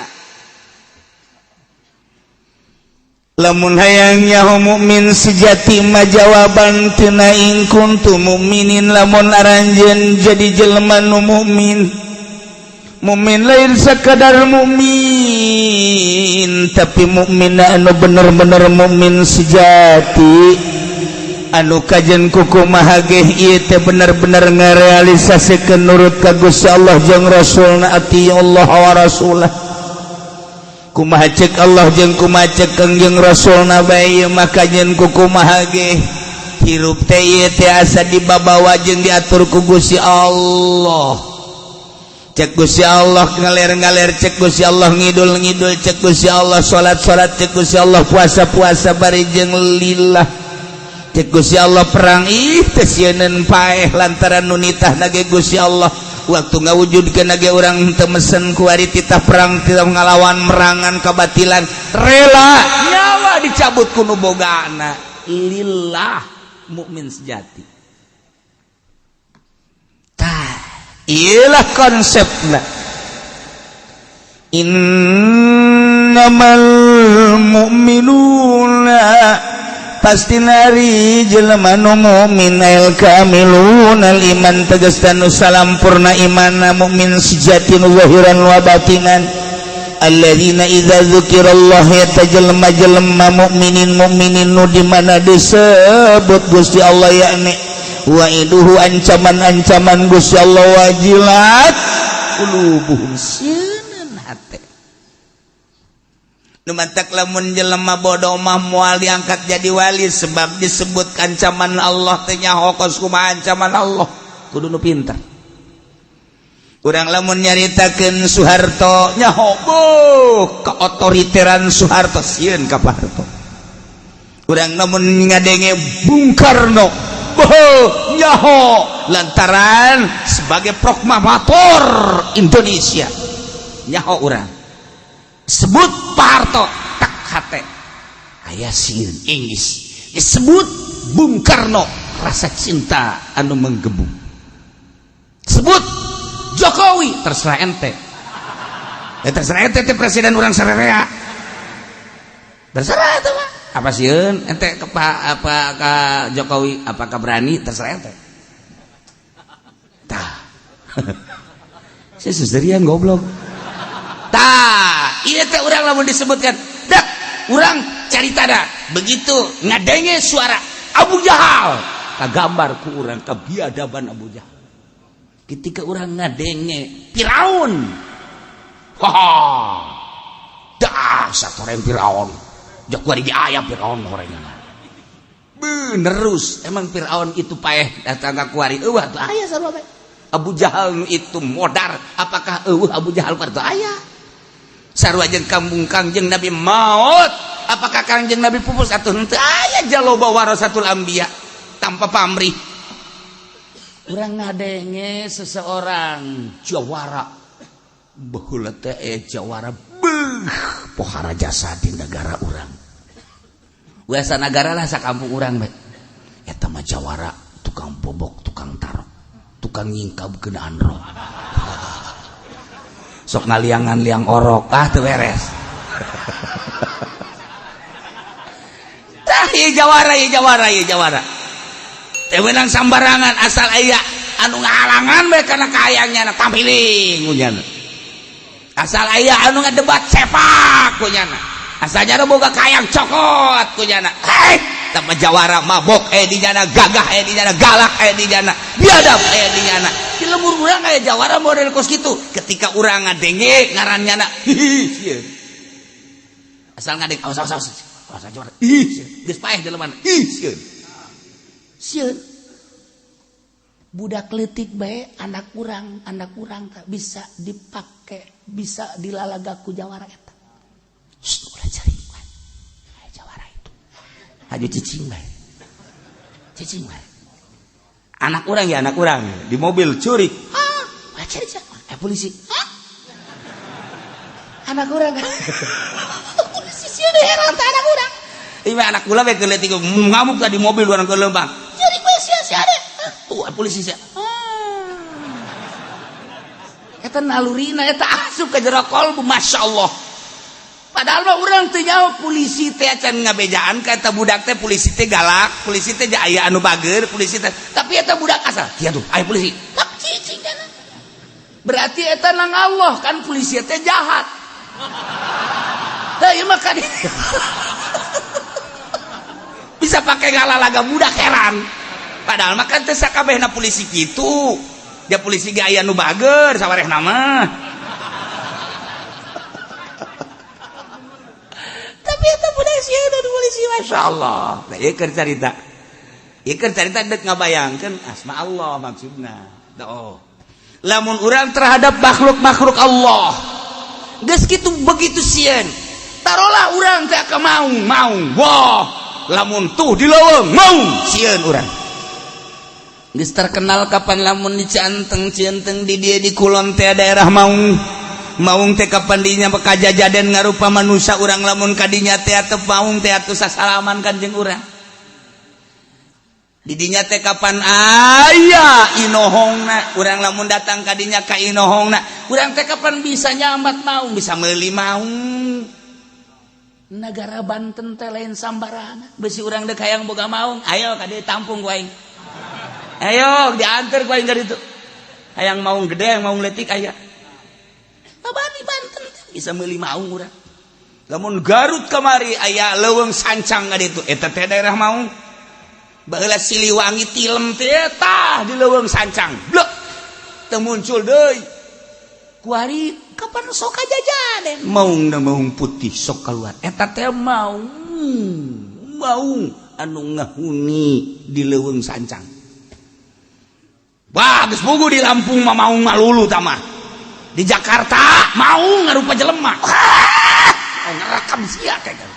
Lamun hayang nyaho mukmin sejati mah jawaban tina in kuntum mukminin, lamun aranjeun jadi jelema nu mukmin. Mukmin lain sakadar mukmin, tapi mukmin anu bener-bener mukmin sejati, anu kajen kukumaha ge ieu teh bener-bener ngarealisasikeun nurut ka Gusti Allah jeung Rasulna, ati Allah wa rasulah. Kumaha cek Allah jeung kumaha cek jeung Rasulna bae maka jen kukumaha ge hirup teh ieu teh asa dibabawa jeung diatur ku Gusti Allah. Cek Gusti Allah ngaler-ngaler, cek Gusti Allah ngidul-ngidul, cek Gusti Allah salat-salat, cek Gusti Allah puasa-puasa bari jeung lillah. Cek Gusti Allah perang teh sieun paeh lantaran nu nitahna ge Gusti Allah. Waktu ngawujudkeun ge urang teu mesen ku ari titah perang teu ngalawan merangan kabatilan, rela nyawa dicabut ku nu bogana. Lillah mukmin sejati. Iyalah konsepna. Innamal mu'minuna pasti nari jelema nu mukmin al kamilun al iman tegasna nu salampurna imanna mukmin sejati nu zahiran wa batinan. Alladzina idza dzukirallahu yatajalma mukminin nu di mana disebut Gusti Allah yakni wa'iduhu ancaman-ancaman Gusti Allah wajilat qulubuhum sieun hate nu mantak lamun jelema bodoh mah moal diangkat jadi wali sebab disebut ancaman Allah teh nyaho kos kumaha ancaman Allah kudu nu pintar. Urang lamun nyaritakeun Soeharto nyaho keotoriteran Soeharto sieun ka Pak Harto. Urang lamun ngadenge Bung Karno nyaho lantaran sebagai proklamator Indonesia nyaho urang. Sebut Pak Harto tak hate aya sieun Inggris disebut Bung Karno rasa cinta anu menggebu. Sebut Jokowi terserah ente. Terserah ente teh presiden urang sarerea. Terserah eta mah. Apa sieun ente ke apa ka Jokowi apakah berani terserah ente. Tah. Saya suserian goblok. Tah, ieu teh urang lamun disebutkan. Dak, urang carita da begitu ngadenge suara Abu Jahal kagambar ku urang kabiadaban Abu Jahal. Ketika orang ngadenge Firaun, dasar orang Firaun, jok wari di ayam Firaun orangnya. Benerus, emang Firaun itu paeh datang ke kuari, tuh ayah sarua bae. Abu Jahal itu modar, apakah Abu Jahal pada ayah? Sarua jeung kampung kangjeng Nabi maut, apakah kangjeng Nabi pupus atuh henteu aya jaloba warasatul anbiya tanpa pamrih. Urang ngadenge seseorang jawara baheula teh jawara pohara jasa di negara urang. Biasa negara lah sakampung urang bae. Eta mah jawara tukang bobok, tukang tarok, tukang nyingkabkeun androk. Sok ngaliangan liang orok teu beres. Tah ieu jawara. Tewenang sambarangan asal aya anu ngahalangan bae kana kaayangnya tampiling kunyana. Asal aya anu ngadebat sepak kunyana. Asalnya boga kaayang cokot kunyana. Hei, tapa jawara mabok di jana, gagah di jana, galak di jana, biadab di jana. Di lemur urang aya jawara model kos kitu. Ketika urang ngadenge ngarannyana sieun. Asal ngadeng awas jawara. Geus paeh deleman. Sieun budak leutik bae anak urang tak bisa dipake bisa dilalagaku jawara eta. Ulah cari jawara itu. Haju cicing bae. Anak urang di mobil curi. Cari polisi. Anak urang. Polisi sieun heran teh anak urang. Ieu anak kula bae leutik ngamuk di mobil urang ke Lembang. Jadi sia ada. Tuh polisi sia. Eta nalurina eta asup ka jero kolbu masyaallah. Padahal mah urang teu nyaho polisi teh acan ngabejaan ka eta budak teh polisi teh galak, polisi teh aya anu bageur, polisi teh. Tapi eta budak asal, kieu tuh aya polisi. Tak cicing kana. Berarti eta nang Allah kan polisi teh jahat. Tah ieu mah kan bisa pakai ngalalaga budak heran. Padahal mah kan teu sakabehna polisi kitu. Dia polisi ge aya nu bageur sawarehna mah. Tapi eta budak sia da polisi masyaallah. Nah, ieu keur carita. Ieu keur carita deuk ngabayangkeun asma Allah maksudna. Oh. Lamun urang terhadap makhluk-makhluk Allah geus kitu begitu sieun. Tarolah urang teh ka mau. Wah, lamun tuh di leuweung mau sieun urang. Geus terkenal kapan lamun di Cianteng di dieu di kulon teh daerah Maung teh kapan dinya kajajaden ngarupa manusia urang lamun kadinya teh ateu Maung teh atuh sasalaman kanjeng urang. Di dinya teh kapan aya inohongna urang lamun datang kadinya ka inohongna urang teh kapan bisa nyambat Maung bisa meuli Maung. Negara Banten teh lain sambarangan besi urang deuk hayang boga Maung ayo ka dieu tampung ku aing. Ayo diantar ku aing ka ditu. Hayang Maung gede, hayang Maung leutik aya. Babani Banten bisa meuli Maung urang. Lamun Garut kamari aya leuweung sancang ka ditu eta teh daerah Maung. baheula Siliwangi tilem teh tah di leuweung sancang blek teu muncul deui kuari kapan sok kajajanen maung putih sok keluar eta teh maung anu ngahuni di leuweung sancang bagus bugu di Lampung mah maung malulu tamah di Jakarta maung ngarupa jelema ngerekam sia kayak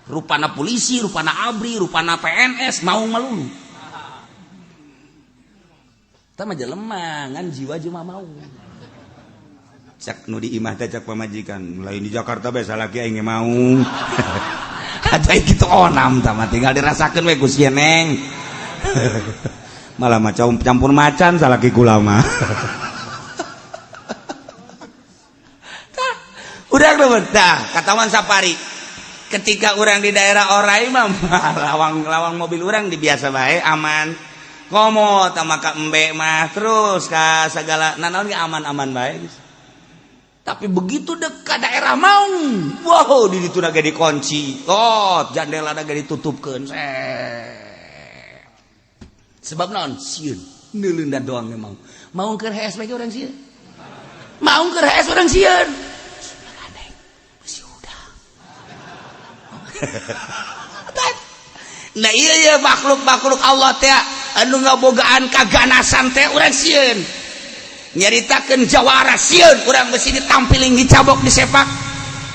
rupana polisi, rupana abri, rupana PNS, maung malulu. Tama jelema ngan jiwa cuma mau. Cak nu di imah teh cak pamajikan, lain di Jakarta bae salaki aing maung. Ada kitu onam tama tinggal dirasakeun we Gus Yeneng. Malah mah campur macan salaki kulama. Tah, urang deui tah katawan sapari. Ketika orang di daerah Orai mah lawang mobil orang dibiasa bae aman komo tama ka embe mah terus ka segala nanaon ge aman-aman bae tapi begitu dekat daerah Maung wow di ditu ge dikunci jandela ge ditutupkeun sebab naon sieun neuleunan doang memang Maung keur hees bae urang sieun Maung keur hees urang sieun nah iya makhluk Allah teh anu ngabogaan kaganasan teh urang sieun nyaritakeun jawara sieun urang besi ditampilin dicabok disepak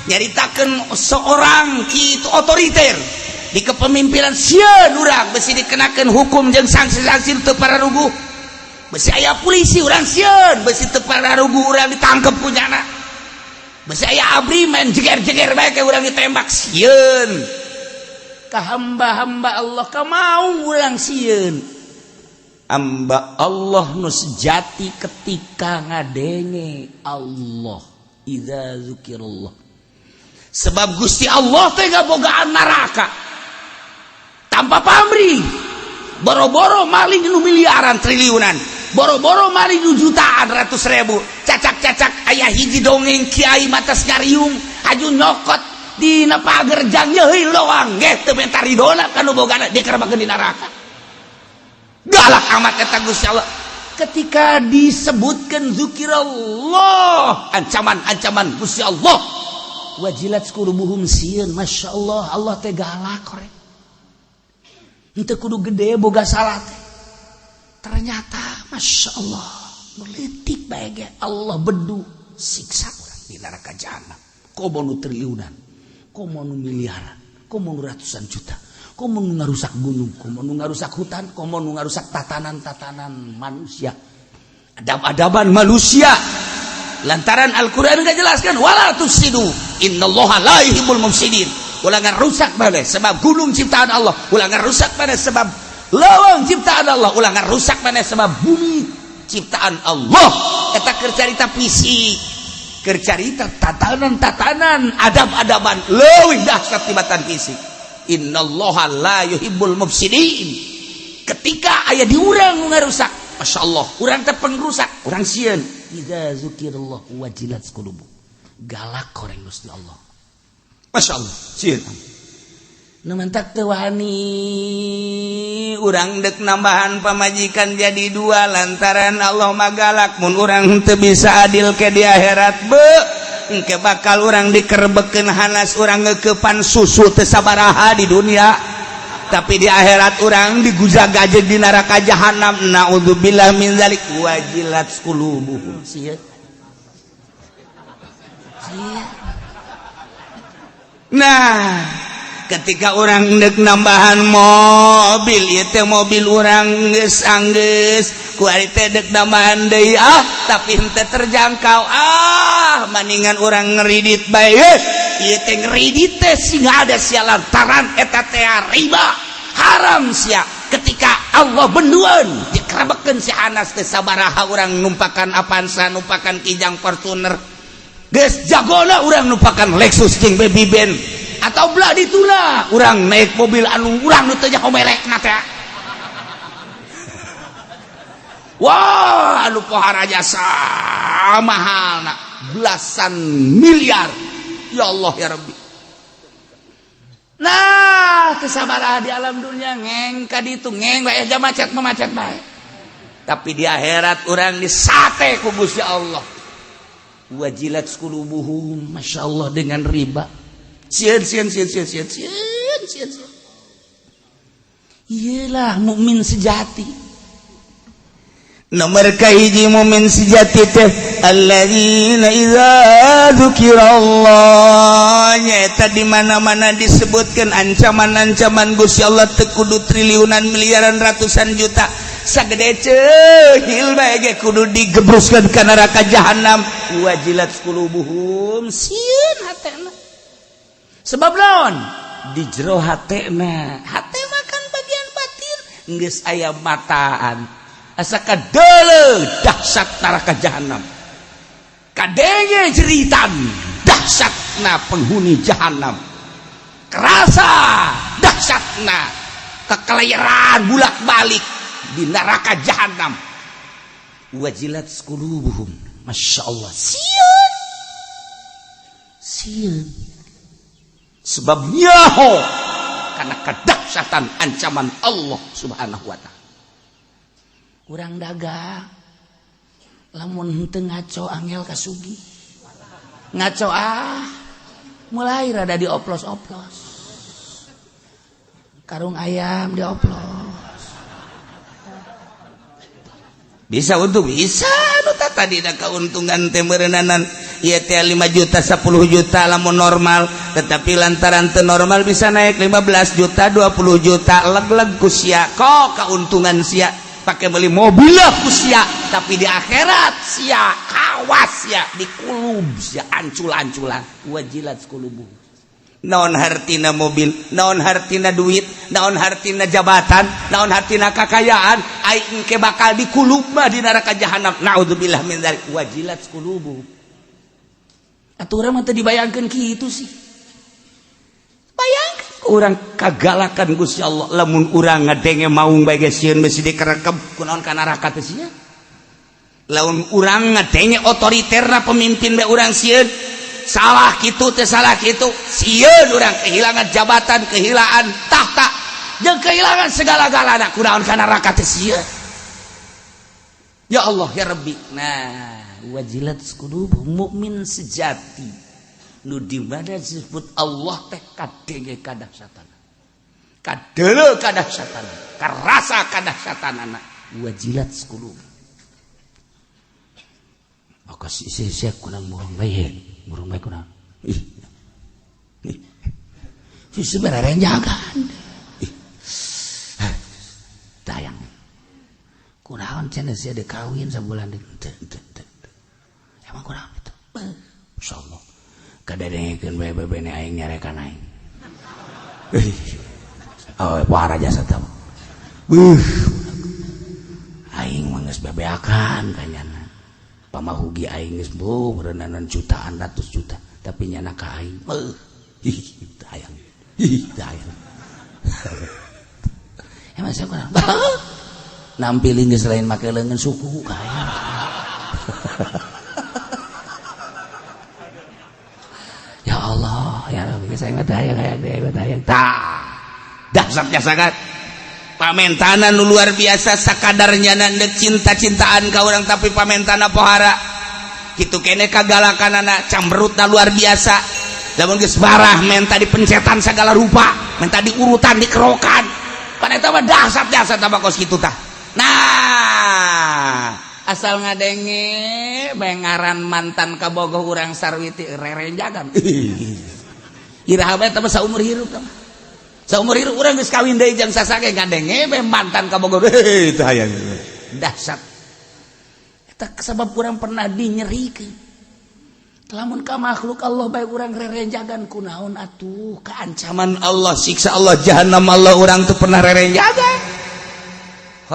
nyaritakeun seorang kitu otoriter di kepemimpinan sieun urang besi dikenakeun hukum jeung sanksi-sanksi teu pararuguh besi aya polisi urang sieun besi teu pararuguh urang ditangkep ku nyana besi aya abri main jeger-jeger bae ke urang ditembak sieun ka hamba-hamba Allah ka mau urang sieun hamba Allah nu sejati ketika ngadenge Allah idza zukirallah sebab Gusti Allah teh ngabogaan neraka tanpa pamrih boro-boro maling nu miliaran triliunan boro-boro maling nu jutaan ratus ribu cacak-cacak aya hiji dongeng kiai matas ngariung aju nyokot dina pager jang yeuh loang ge teu menta ridona kanu bogana dikerebakeun di neraka galak amat eta Gusti Allah ketika disebutkan zikirallah ancaman-ancaman Gusti Allah wajilat qulubuhum sieun masyaallah Allah teh galak korek henteu kudu gede boga salah teh ternyata Masya Allah meletik bae Allah bedu siksa orang di neraka jahanam komo nu triliunan komo nu miliaran komo nu ratusan juta komo nu ngarusak gunung komo nu ngarusak hutan komo nu ngarusak tatanan-tatanan manusia adab-adaban manusia lantaran Al-Quran enggak jelaskan wala tufsidu innallaha la yuhibbul mufsidin ulangan rusak bae sebab gunung ciptaan Allah ulangan rusak bae sebab lawang ciptaan Allah ulangan rusak mana sebab bumi ciptaan Allah eta keur carita fisik keur carita tatanan-tatanan adab-adaban leuwih dahsyat tibatan fisik innallaha la yuhibbul mufsidin ketika aya di urang nu ngarusak masyaallah urang teh pengrusak urang sieun idza zukirallah wajilat qulubuh galak koreng Gusti Allah masyaallah sieun numantak teu wani urang dek nambahan pamajikan jadi dua lantaran Allah magalak mun urang teu bisa adil ke di akhirat engke bakal urang dikerebekeun hanas urang ngeukepan susu teu sabaraha di dunia tapi di akhirat urang digujag-gajeg di neraka jahanam naudzubillah min zalik wajilat qulubuhum sia nah ketika orang dek nambahan mobil itu mobil orang geus anggeus kuari teh dek nambahan deui tapi henteu terjangkau maningan orang ngeridit bae ieu teh ngeridit teh sing ada sia lantaran eta teh riba haram sia ketika Allah benduan dikerebekeun si Anas teh sabaraha urang numpakan Avanza numpakan Kijang Fortuner geus jagona urang numpakan Lexus jeung Baby Benz atau belah dituna urang naik mobil anu urang nu teu nyaho merekna teh wah anu pohara jasa mahalna belasan miliar ya Allah ya Rabbi Nah kesabarah di alam dunia ngeng kaditu ngeng bae aja macet bae. Tapi di akhirat orang disate ku Gusti Allah. Wajilat qulubuhum, masyaallah dengan riba. Sieun. Iyalah mukmin sejati. Nomor kahiji mukmin sejati teh alladzina idza dzukirallah, nyaeta di mana-mana disebutkan ancaman-ancaman Gusti Allah teu kudu triliunan miliaran ratusan juta. Sagede ceul bae ge kudu digebruskeun ka neraka jahanam. Wajilat qulubuhum, sieun hatena. Sebab naon? Di jero hatena. Hate makan bagian batin geus aya mataan. Asa kadeuleu dahsyat neraka jahanam. Kadenge jeritan dahsyatna penghuni jahanam. Kerasa dahsyatna kekeliran bulak-balik di neraka jahanam. Wajilat qulubuhum, masyaallah, sieun sebab nyaho karena kedahsyatan ancaman Allah Subhanahu wa taala. Urang dagang lamun henteu ngaco angel kasugi. Ngaco mulai rada dioplos-oplos. Karung ayam dioplos. Bisa untuk bisa nu tadi da kauntungan teh meureunanan ieu teh 5 juta 10 juta lamun normal, tetapi lantaran teu normal bisa naik 15 juta 20 juta leg-leg ku sia. Kok kauntungan sia pakai beli mobil lah ku sia, tapi di akhirat sia kawas sia di kulub sia ancul-anculan. Wajilat qulubuhum. Naon hartina mobil, naon hartina duit, naon hartina jabatan, naon hartina kakayaan, aing ke bakal dikulub mah di neraka jahanam. Naudzubillah min dzalik. Wajilat qulubuhum. Atuh urang mah teu dibayangkeun kitu sih. Bayangkeun urang kagalakan Gusti Allah lamun urang ngadenge maung bae geus sieun mesti dikerekep kunaon ka neraka teh sia. Lamun urang ngadenge otoriterna pemimpin bae urang sieun salah kitu teh salah kitu, sieun urang kehilangan jabatan, kehilangan tahta, jeung kehilangan segala-galana kunaon ka neraka teh sieun. Ya Allah ya Rabbi. Nah, wajilat qulubuhum, mukmin sejati nu di mana disebut Allah teh kadenge kadahsyatan. Kadeuleu kadahsyatan, karasa kadahsyatanana. Wajilat qulubuhum. Maka sia kunang murung bae. Burung baik kuna, si sebenarnya jangan, tayang, kunaon cina sia dekawin sebulan deh, emang kunaon itu, insyaallah, kadang-kadang bebe ne aing nyarekan aing, oh parah jasa tahu, aing manges bebeakan kanyana. Pamahugi aing geus berenang jutaan ratus juta tapi nyana ka aing tayang emang saya kurang nampilin geus lain make leungeun suku ka aing ya Allah ya Rabbi saya tayang dahsyatnya sangat pamentana nu luar biasa sakadarnya nandek cinta-cintaan ka urang tapi pamentana pohara kitu kene kagalakanana camberutna luar biasa lamun geus barah menta dipencetan segala rupa menta diurutan dikerokan pan eta mah dahsyat mah kos kitu tah. Nah asal ngadenge bengaran mantan kabogoh urang sarwiti rerenjagan iraha bae eta mah saumur hirup tah. Saumur hirup urang geus kawin deui jeung sasage gandenge be mantan ka Bogor teh aya dahsyat. Eta sabab urang pernah dinyerikeun. Lamun ka makhluk Allah bae urang rerenjagan kunaon atuh ka ancaman Allah siksa Allah jahanam Allah urang teu pernah rerenjagan.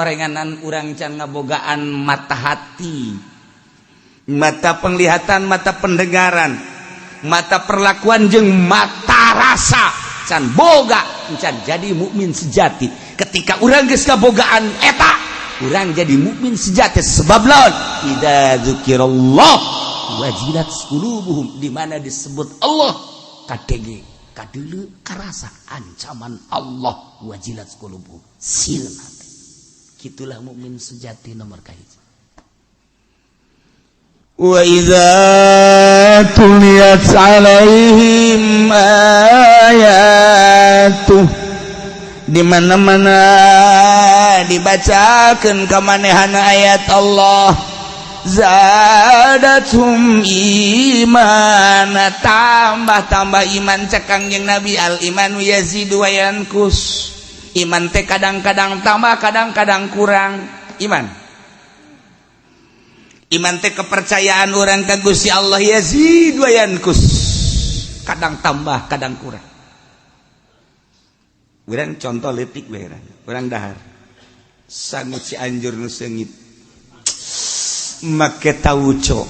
Horenganan urang can ngabogaan mata hati, mata penglihatan, mata pendengaran, mata perlakuan jeung mata rasa. Can boga can jadi mukmin sejati. Ketika urang geus kabogaan eta urang jadi mukmin sejati sebab lawan idza dzukirallah wajilat qulubuhum, di mana disebut Allah kadenge kadeuleu karasa ancaman Allah wajilat qulubuhum silna teh. Kitulah mukmin sejati nomor kahiji. Wa idza tuliyat alaihim ayatuh di mana-mana dibacakeun ka manehana ayat Allah zadatum imana tambah iman cekang jeung Nabi al imanu yazidu wa yankus. Iman teh kadang-kadang tambah kadang-kadang kurang. Iman teh kepercayaan orang ka Gusti Allah yazidu wa yankus, kadang tambah kadang kurang. Urang contoh leutik bae urang dahar sangut Cianjur nu seungit make tauco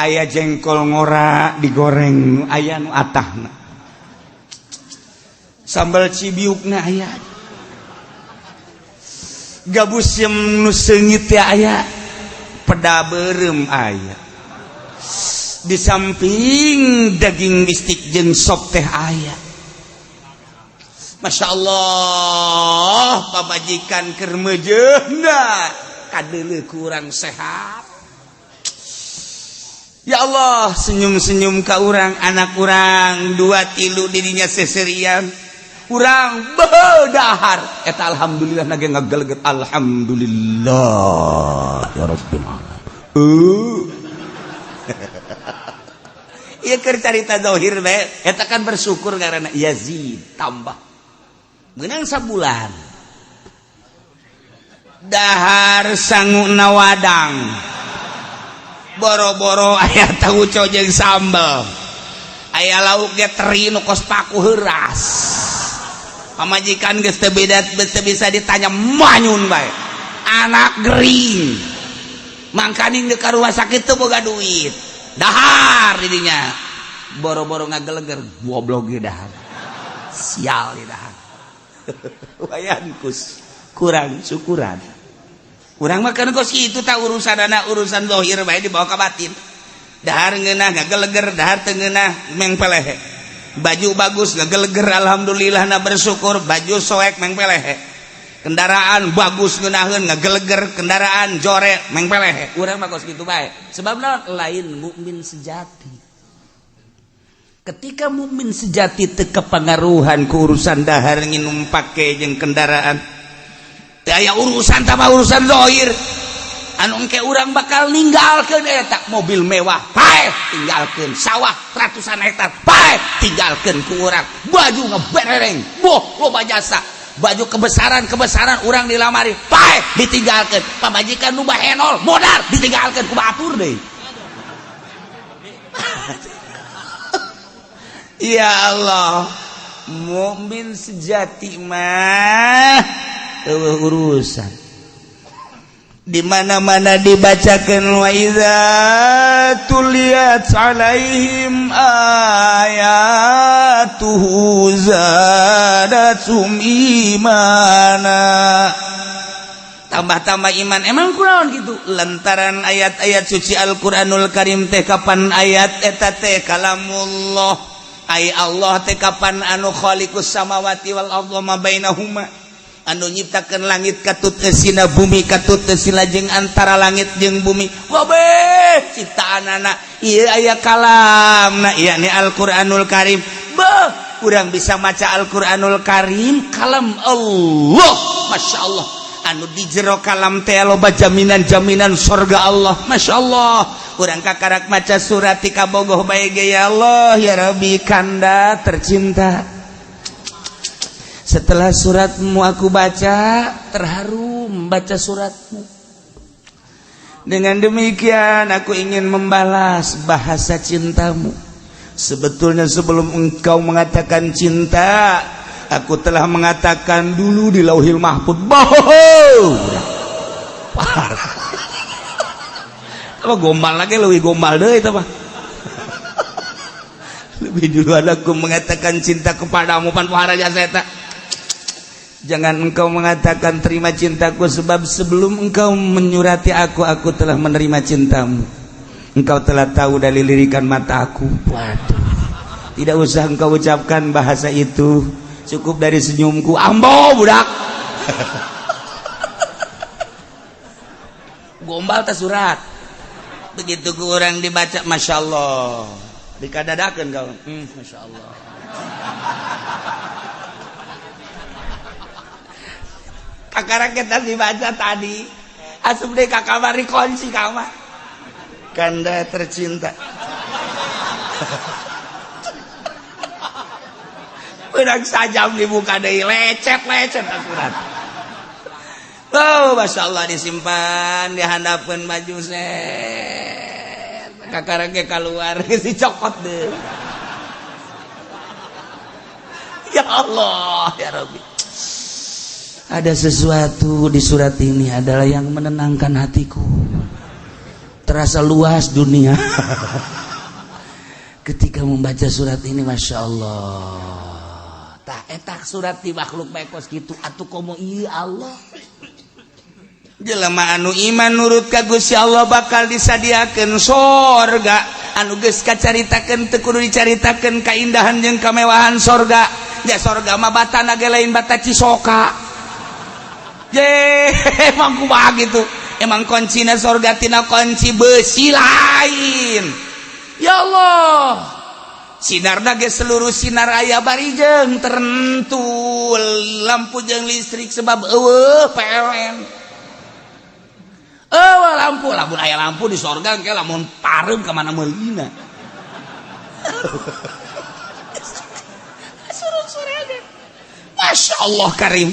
aya jengkol ngora digoreng aya nu atahna sambal cibiukna aya gabus yang nu seungit teh aya peda beureum aya di samping daging bistik jeung sop teh aya. Masya Allah pamajikan keur meujeuhna kadeuleu kurang sehat. Ya Allah senyum-senyum ka urang anak urang 2-3 didinya seserian urang beudahar eta alhamdulillah nage ngageleget alhamdulillah ya rabbil alamin. Ieu keur carita zahir bae eta kan bersyukur karena yazid tambah menang sabulan dahar sanguna wadang boro-boro aya tauco jeung sambal aya lauk ge teri nu kos paku heuras pamajikan geus teu bisa ditanya manyun bae anak gering mangkaning di ka rumah sakit teu boga duit dahar didinya boro-boro ngageleger goblok ge dahar sial di dahar. Wayankus kurang syukuran urang makan kos kitu tak urusan zahir bae dibawa ka batin dahar ngeunah ngageleger dahar teu ngeunah meng pelehe baju bagus ngageleger alhamdulillah na bersyukur baju soek meng pelehe kendaraan bagus ngeunaheun ngageleger kendaraan jore meng pelehe urang mah kos kitu bae sebabna lain mukmin sejati. Ketika mukmin sejati teu kapangaruhan ku urusan dahar nginum pake jeung kendaraan. Teu aya urusan tambah urusan zahir. Anu engke urang bakal ninggalkeun eta mobil mewah, pae tinggalkeun sawah ratusan hektar, pae tinggalkeun ku urang. Baju ngebereng, boh loba jasa. Baju kebesaran urang di lamari, pae ditinggalkeun. Pamajikan nu bahenol, modar ditinggalkeun ku batur deui. Ya Allah mukmin sejati mah eueuh urusan di mana-mana dibacakeun wa idza tuliyat alaihim ayatuhu zadatum imana tambah-tambah iman. Emang kunaon gitu lantaran ayat-ayat suci Al-Qur'anul Karim teh kapan ayat eta teh kalamullah ai Allah teh kapan anu khaliqus samawati wal ardi ma bainahuma anu nyiptakeun langit katut eusina bumi katut eusina jeung antara langit jeung bumi wabeh ciptaanana ieu aya kalamna yakni Al-Qur'anul Karim beuh urang bisa maca Al-Qur'anul Karim kalam Allah masyaallah anu di jero kalam teh loba jaminan surga Allah masyaallah urang kakarak maca surat ti kabogoh bae ge ya Allah ya Rabbi kanda tercinta setelah suratmu aku baca terharu membaca suratmu dengan demikian aku ingin membalas bahasa cintamu sebetulnya sebelum engkau mengatakan cinta aku telah mengatakan dulu di Lauhil Mahfuz bohong parah apa gombal lagi lebih gombal deh itu mah lebih dulu aku mengatakan cinta kepadamu pan pahara jasa eta jangan engkau mengatakan terima cintaku sebab sebelum engkau menyurati aku telah menerima cintamu engkau telah tahu dari lirikan mata aku waduh Tidak usah engkau ucapkan bahasa itu, cukup dari senyumku. Ambo budak. Gombal tas surat. Begitu ku orang dibaca, masya Allah. Dikadadakan kau, masya Allah. Kakak kita dibaca tadi, asup deh ke kamar dikunci kamar. Kanda tercinta. Udah sajam dibuka deh, lecet akurat. Oh, masya Allah disimpan, dihandapkan baju set. Kakak keluar, si cokot deh. Ya Allah, ya Rabbi. Ada sesuatu di surat ini adalah yang menenangkan hatiku. Terasa luas dunia. Ketika membaca surat ini, masya Allah. Tak etak surat di makhluk mekos gitu. Atuh komo iya Allah. Jelema anu iman nurut ka Gusti Allah bakal disadiakeun sorga. Anu geus kacaritakeun teu kudu dicaritakeun kaindahan jeung kamewahan sorga. Ya sorga mah batana ge lain bata Cisoka. Emang kumaha gitu. Emang kuncina sorga tina kunci besi lain. Ya Allah, sinarna ge seluruh sinar aya barijeng tertentu, lampu jeung listrik sebab eueuh PLN. Lampu, lamun aya lampu di sorga engke lamun pareum ka mana meulina. Suruh-suruh. Masya Allah karim.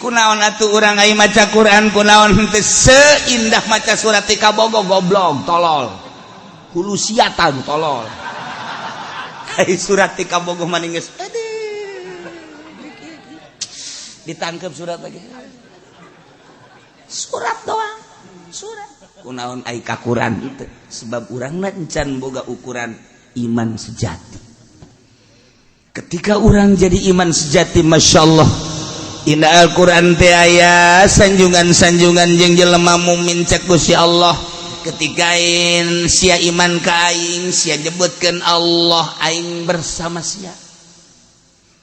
Kunaon atuh urang aya maca Quran, kunaon teu seindah maca surat ti kabogo goblok tolol. Hulu siatan tolol. Ai surat ti kabogo maning geus ditangkep surat lagi. Surat doang, surat. Kunaon ai ka Quran itu sebab urangna encan boga ukuran iman sejati. Ketika orang jadi iman sejati, masya Allah. Inna Al-Quran teh aya sanjungan-sanjungan jeung jelema mukmin cek Gusti Allah. Ketika sia iman ka aing, sia nyebutkeun Allah, aing bersama sia.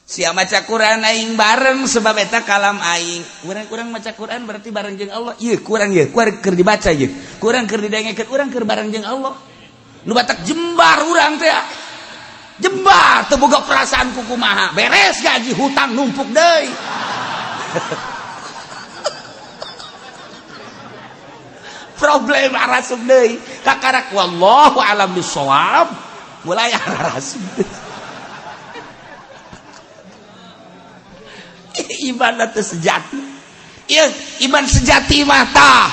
Sia maca Quran aing bareng sebab eta kalam aing. Urang maca Quran berarti bareng jeung Allah. Ieu kurang ye, keur dibaca ye. Kurang keur didengekeun, urang keur bareng jeung Allah. Nu batak jembar urang teh. Jembar teu boga perasaan kumaha. Beres gaji hutang numpuk deui. Problem arasub deui kakarak wallahu alam bisawab mulai arasub iman teh sejati. Ieu iman sejati mah tah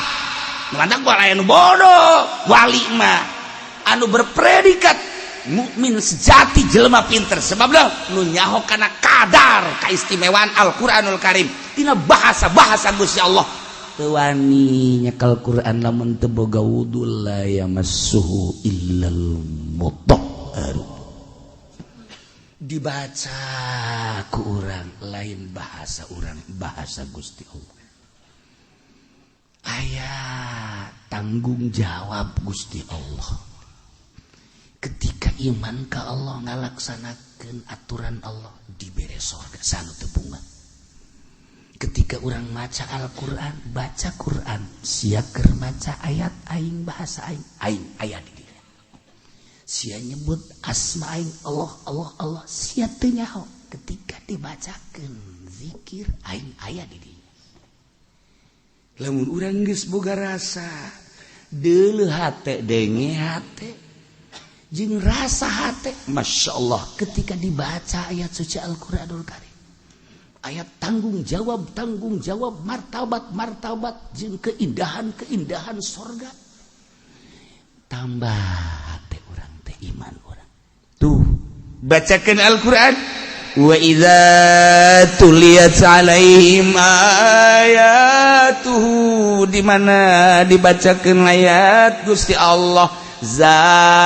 ngadak anu bodoh wali mah anu berpredikat mukmin sejati jelema pinter sebab nu nyaho kana kadar kaistimewaan Al-Qur'anul Karim tina bahasa Gusti Allah. Teu wani nyekel Quran lamun teu boga wudu la yamassuhu illal mutahhar. Dibaca ku urang lain bahasa urang, bahasa Gusti Allah. Aya tanggung jawab Gusti Allah. Ketika iman ka Allah ngalaksanakeun aturan Allah dibere sorga sanu teu bunga. Ketika orang maca Al-Quran, baca Quran, sia keur maca ayat aing bahasa aing aya di dieu. Sia nyebut asma aing Allah, sia teu nyaho ketika dibacakeun zikir aing aya di dieu. Lamun urang geus boga rasa deuleuh hate denge hate jeung rasa hate, masya Allah ketika dibaca ayat suci Al-Qur'anul Karim. Ayat tanggung jawab martabat jeung keindahan sorga. Tambah hate urang teh iman urang. Tuh, bacakeun Al-Qur'an. Wa idza tuliyat 'alaihim ayatuhu, di mana dibacakeun ayat Gusti Allah zadatum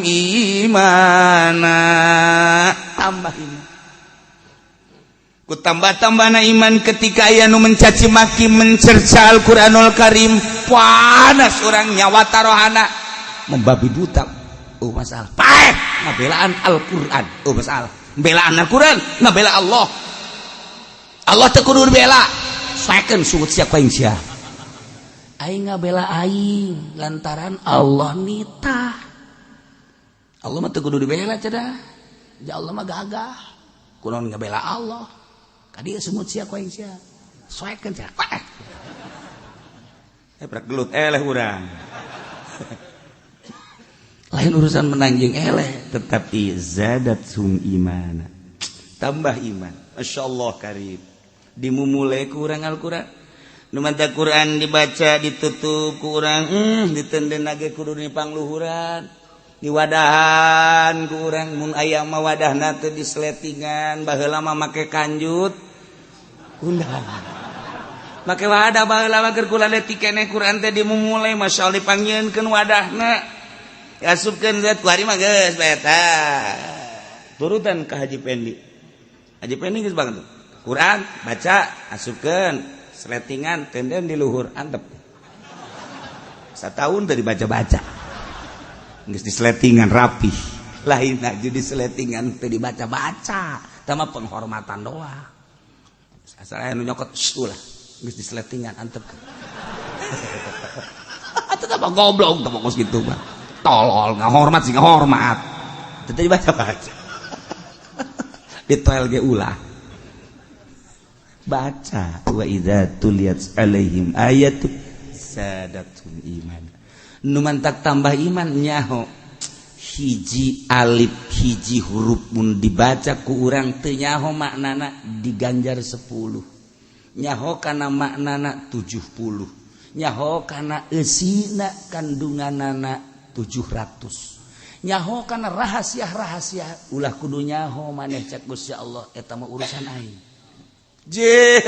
imana, tambah iman. Ku tambah-tambahna iman ketika aya nu mencaci maki mencerca Al-Qur'anul Karim, panas urang nyawa tarohana membabi buta. masalah paeh ngabelaan Al-Qur'an masalah belaan Al-Qur'an ngabela Allah teu kudu bela saekeun sungut sia ku aing sia aing ngabela aing lantaran Allah nitah Allah mah teu kudu dibela cenah ja Allah mah gagah kunaon ngabela Allah ka dieu sungut sia ku aing sia saekeun cenah paeh prak gelut eleh urang lain urusan menang jeung eleh tetapi zadatsum imana tambah iman masyaallah karim dimumule ku urang Al-Qur'an nu maca Qur'an dibaca ditutup ku urang ditenden ge kudu dipangluhuran diwadahan ku urang mun aya mah wadahna teu disletingan baheula mah make kanjut undang make wadah baheula mah keur kula leutik keneh Qur'an teh dimumule masyaallah dipanggieunkeun wadahna asupkeun zat ku ari mah geus beta turutan ka Haji Pendi geus banget Quran baca asupkeun sletingan tenden di luhur antep satahun teh dibaca-baca geus disletingan rapi lain aja disletingan teh dibaca-baca tah mah penghormatan doang asal aya nu nyokot ulah geus disletingan antep atuh teh goblok teh pokos kitu mah tolol ngahormat sih ngahormat tadi baca-baca detail ge ulah baca wa idza tuliyat alaihim ayatu sadatul iman nu mantak tambah iman nyaho hiji alif hiji huruf mun dibaca ku urang teu nyaho maknana diganjar 10 nyaho kana maknana 70 nyaho kana eusina kandunganana 700 nyaho kana rahasia-rahasia ulah kudu nyaho maneh cek Gusti Allah eta mah urusan aing je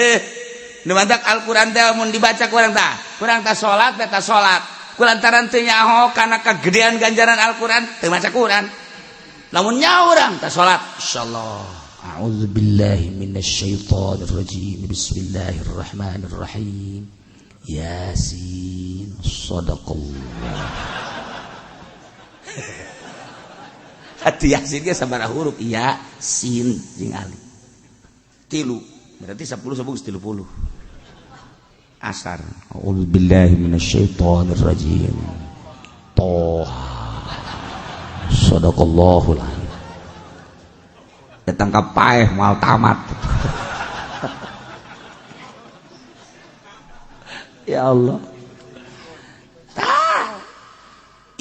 nu mantak Al-Qur'an teh mun dibaca kurang tah salat eta salat kulantaran teu nyaho kana kagedean ganjaran Al-Qur'an teu maca Qur'an lamun nyaho urang tah salat insyaallah a'udzubillahi minasyaitonir rajim bismillahirrahmanirrahim yasin shadaqallah hati yasin ge sabaraha huruf ya sin jeung alif 3 berarti 10 sabung 30 asar a'udzubillahi minasyaitonir rajim toha sadaqallahul azim datang ka paeh moal tamat ya Allah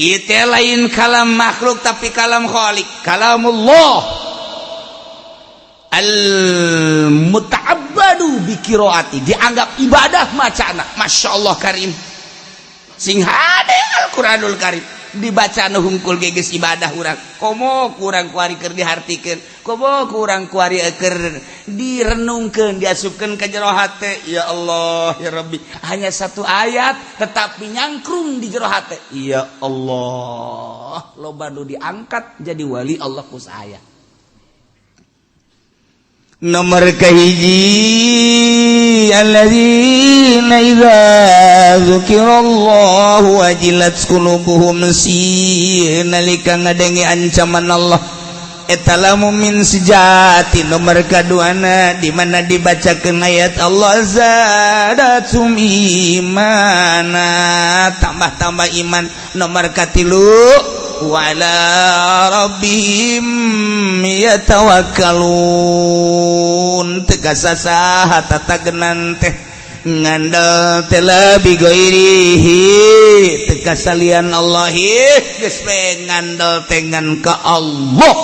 itu lain kalam makhluk tapi kalam khaliq kalamullah al-muta'abbadu bi qiraati dianggap ibadah macana masyaallah karim sing hade Al-Qur'anul Karim dibaca nu hungkul geus ibadah urang komo kurang kuari keur dihartikeun komo kurang kuari keur direnungkeun diasupkeun ka jero hate ya Allah ya Rabbi hanya satu ayat tetapi nyangkrung di jero hate ya Allah loba nu diangkat jadi wali Allah ku saya nomor kahiji alladzina idza dzukirallahu wajilat qulubuhum nalika ngadengi ancaman Allah eta lamun min sejati nomor kaduana di mana dibacakeun ayat Allah zadatum imana tambah-tambah iman nomor katilu wala rabbihim yatawakkalun tegasa saha tatagenan teh ngandal teh labi ghairihi tegasa lian Allah geus bae ngandal tengan ka Allah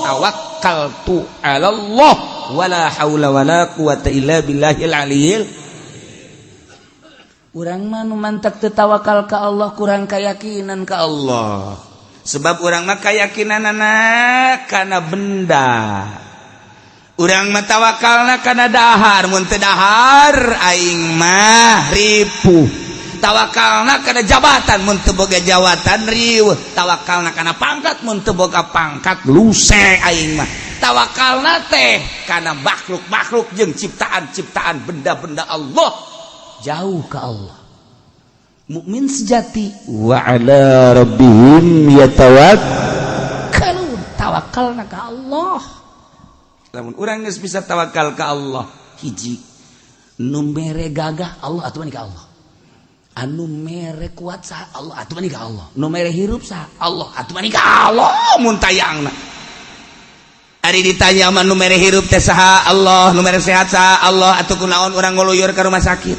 tawakkaltu 'ala Allah wala haula wala quwata illa billahil aliyil urang mah nu mantak teu tawakal ka Allah kurang kayakinan ka Allah sebab urang mah kayakinanana kana benda urang mah tawakalna kana dahar mun teu dahar aing mah ripuh tawakalna kana jabatan mun teu boga jabatan riweuh tawakalna kana pangkat mun teu boga pangkat luse aing mah tawakalna teh kana makhluk-makhluk jeung ciptaan-ciptaan benda-benda Allah jauh ka Allah mukmin sejati wa ala rabbihim yatawakkalun tawakalna ka Allah. Lamun urang geus bisa tawakal ka Allah, hiji Nu mere gagah Allah atuh mani ka Allah. Anu mere kuat sa Allah atuh mani ka Allah. Nu mere hirup sa Allah atuh mani ka Allah mun tayangna. Ari ditanya mah nu mere hirup teh saha Allah, nu mere sehat saha Allah, atuh kunaon urang nguluyur ka rumah sakit.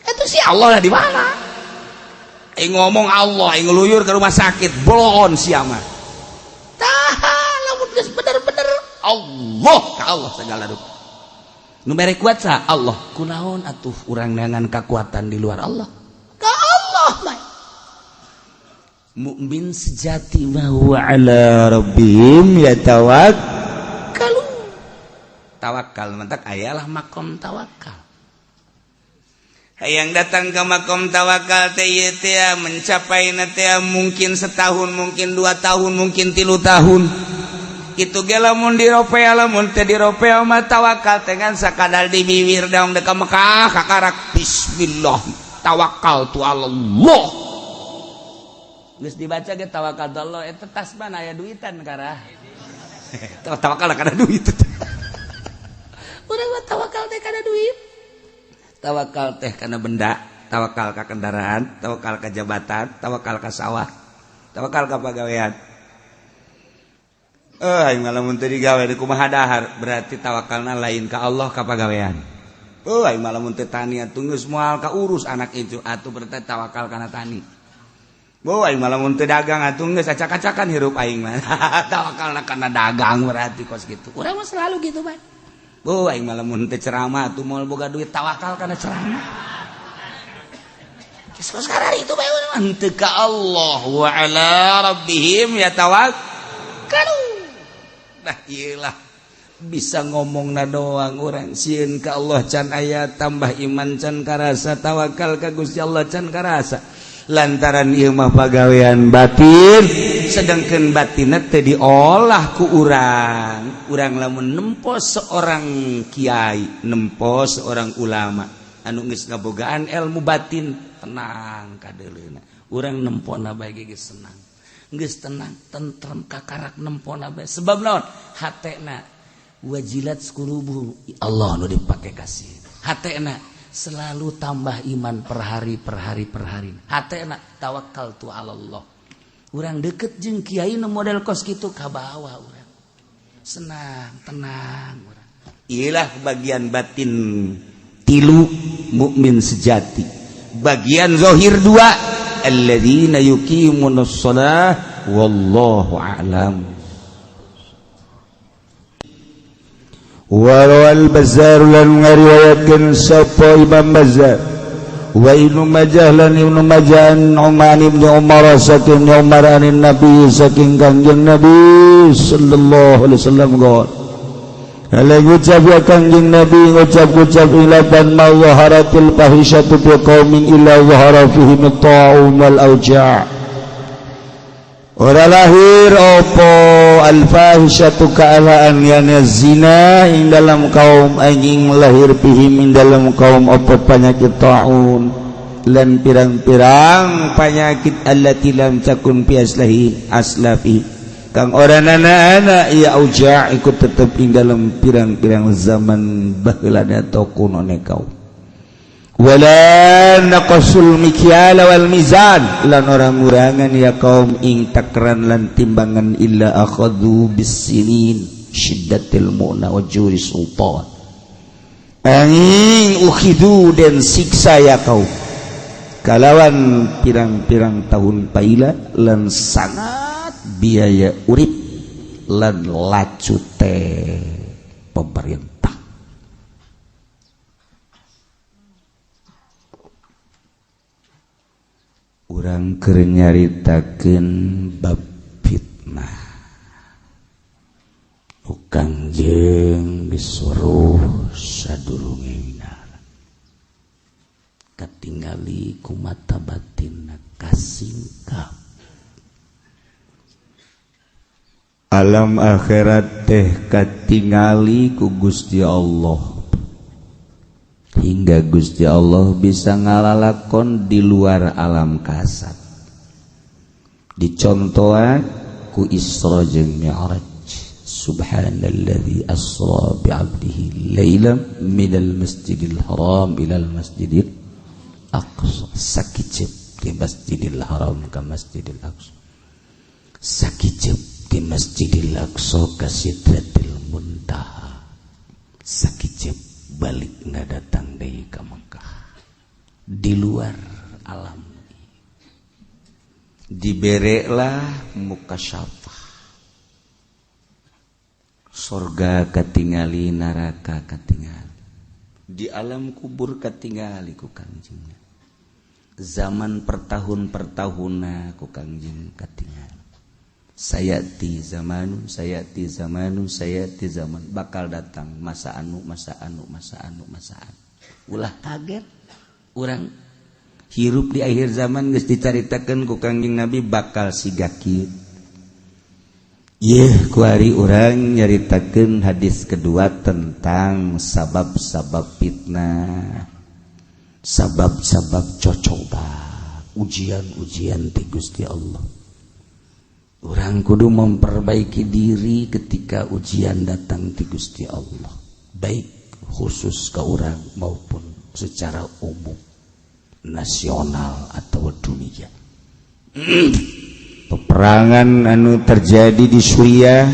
Itu si Allah lah di mana? Ngomong Allah, ngeluyur ke rumah sakit, bolon siapa? Tahan, lamun geus bener-bener Allah, ka Allah segala rupa. Nu mere kuat sa Allah, kunaon atuh urang neangan kekuatan di luar Allah? Ka Allah mah. Mukmin sejati wa ala rabbihim yatawakkalun. Tawakal mentak ayalah makom tawakal. Hayang datang ke makom tawakal teh mencapai teh mungkin setahun, mungkin 2 tahun, mungkin 3 tahun. Kitu ge lamun di ropea, lamun teh di ropea mah tawakal teh kan sakadar di bibir daung deka Mekah kakarak bismillah tawakkaltu Allah. Geus dibaca ge tawakkaltu Allah eta tasbih aya duitan karah. Tawakal kana duit. Urang mah tawakal teh kana duit. Tawakal teh kana benda, tawakal ka kendaraan, tawakal ka jabatan, tawakal ka sawah, tawakal ka pagawean. Aing malamun teu digawe di kumaha dahar, berarti tawakalna lain ka Allah ka pagawean. Aing malamun teu tani atuh geus moal ka urus anak itu, atuh berarti tawakal kana tani. Aing malamun teu dagang atuh geus acak-acakan hirup aing mah. Tawakalna kana dagang berarti kos kitu. Urang mah selalu gitu, Bang. Aing malamun teu ceramah atuh moal boga duit tawakal kana ceramah. Geus sekarang itu bae urang mah Teu ka Allah wa ala rabbihim yatawakkalun. Nah iyalah bisa ngomongna doang urang sieun ka Allah can aya tambah iman can karasa tawakal ka Gusti Allah can karasa. Lantaran ieu mah pagawean batin, sedangkeun batinna teu diolah ku urang. Urang lamun nempo seorang kiai, nempo seorang ulama anu geus ngabogaan ilmu batin, tenang kadeuleuna. Urang nempona bae geus senang. Geus tenang, tentrem kakarak nempona bae. Sebab naon? Hatena wajilat qulubuhum. Allah nu dipake kasih. Hatena selalu tambah iman per hari. Hatena tawakkaltu ala Allah. Urang deket jeung kiai nu model kos kitu kabawa urang. Senang, tenang urang. Iyalah bagian batin 3 mukmin sejati. Bagian zahir 2 alladzina yuqimunas shalah wallahu a'lam. Warawal Bazzar lan ngariwayatkeun sapa Imam Bazzar wa Ibnu Majah lan Ibnu Majah Uman ibnu Umar saking Umar anin Nabi saking Kangjeng Nabi sallallahu alaihi wasallam qol ala ngucap ya Kangjeng Nabi ngucap ilapan ma zaharatil fahisyatu fi qaumin illa zahara fihim at-ta'un wal auja'. Ora lahir opo al-fahisyatu ka'alaan yana zina ing dalam kaum anjing lahir pihim ing dalam kaum opo penyakit ta'un lan pirang-pirang penyakit allati lam takun fi aslafi kang ora nana ya auja' ikut tetep ing dalam pirang-pirang zaman baheula atau kunone kaum. Wala naqasul mikyal wal mizan lan orang-orangan ya kaum ing takran lan timbangan illa akhadhu bisinin syiddatil mu'na wa juri sultan angin ukhidu dan siksa ya kaum kalawan pirang-pirang tahun paila lan sangat biaya urip lan lacu teh pemerintah. Urang keur nyaritakeun bab fitnah. Kangjeng disuruh sadurungna katingali ku mata batinna kasingkap. Alam akhirat teh katingali ku Gusti Allah. Hingga Gusti Allah bisa ngalalakon di luar alam kasat. Dicontohan ku Isra jeung Mi'raj. Subhanalladzi asra bi'abdihi lailan minal masjidil haram ilal masjidil aqsa. Sakicep di masjidil haram ka masjidil aqsa. Sakicep di masjidil aqsa ka sidratil muntaha. Sakicep balikna datang deui ka Mekah. Di luar alam diberelah mukasyafah. Sorga katingali, neraka katingali, di alam kubur katingali ku Kangjeng. Zaman pertahun-pertahunna ku Kangjeng katingali. Sayati zamanu, sayati zamanu, sayati zaman, bakal datang masa anu. Ulah kaget urang hirup di akhir zaman geus dicaritakeun ku Kangjeng Nabi bakal siga kieu. Kuari orang nyaritakeun hadis kedua tentang sabab-sabab fitnah, sabab-sabab cocoba, ujian-ujian ti Gusti Allah. Orang kudu memperbaiki diri ketika ujian datang ti Gusti Allah, baik khusus ke orang maupun secara umum, nasional atau dunia. Peperangan anu terjadi di Suriah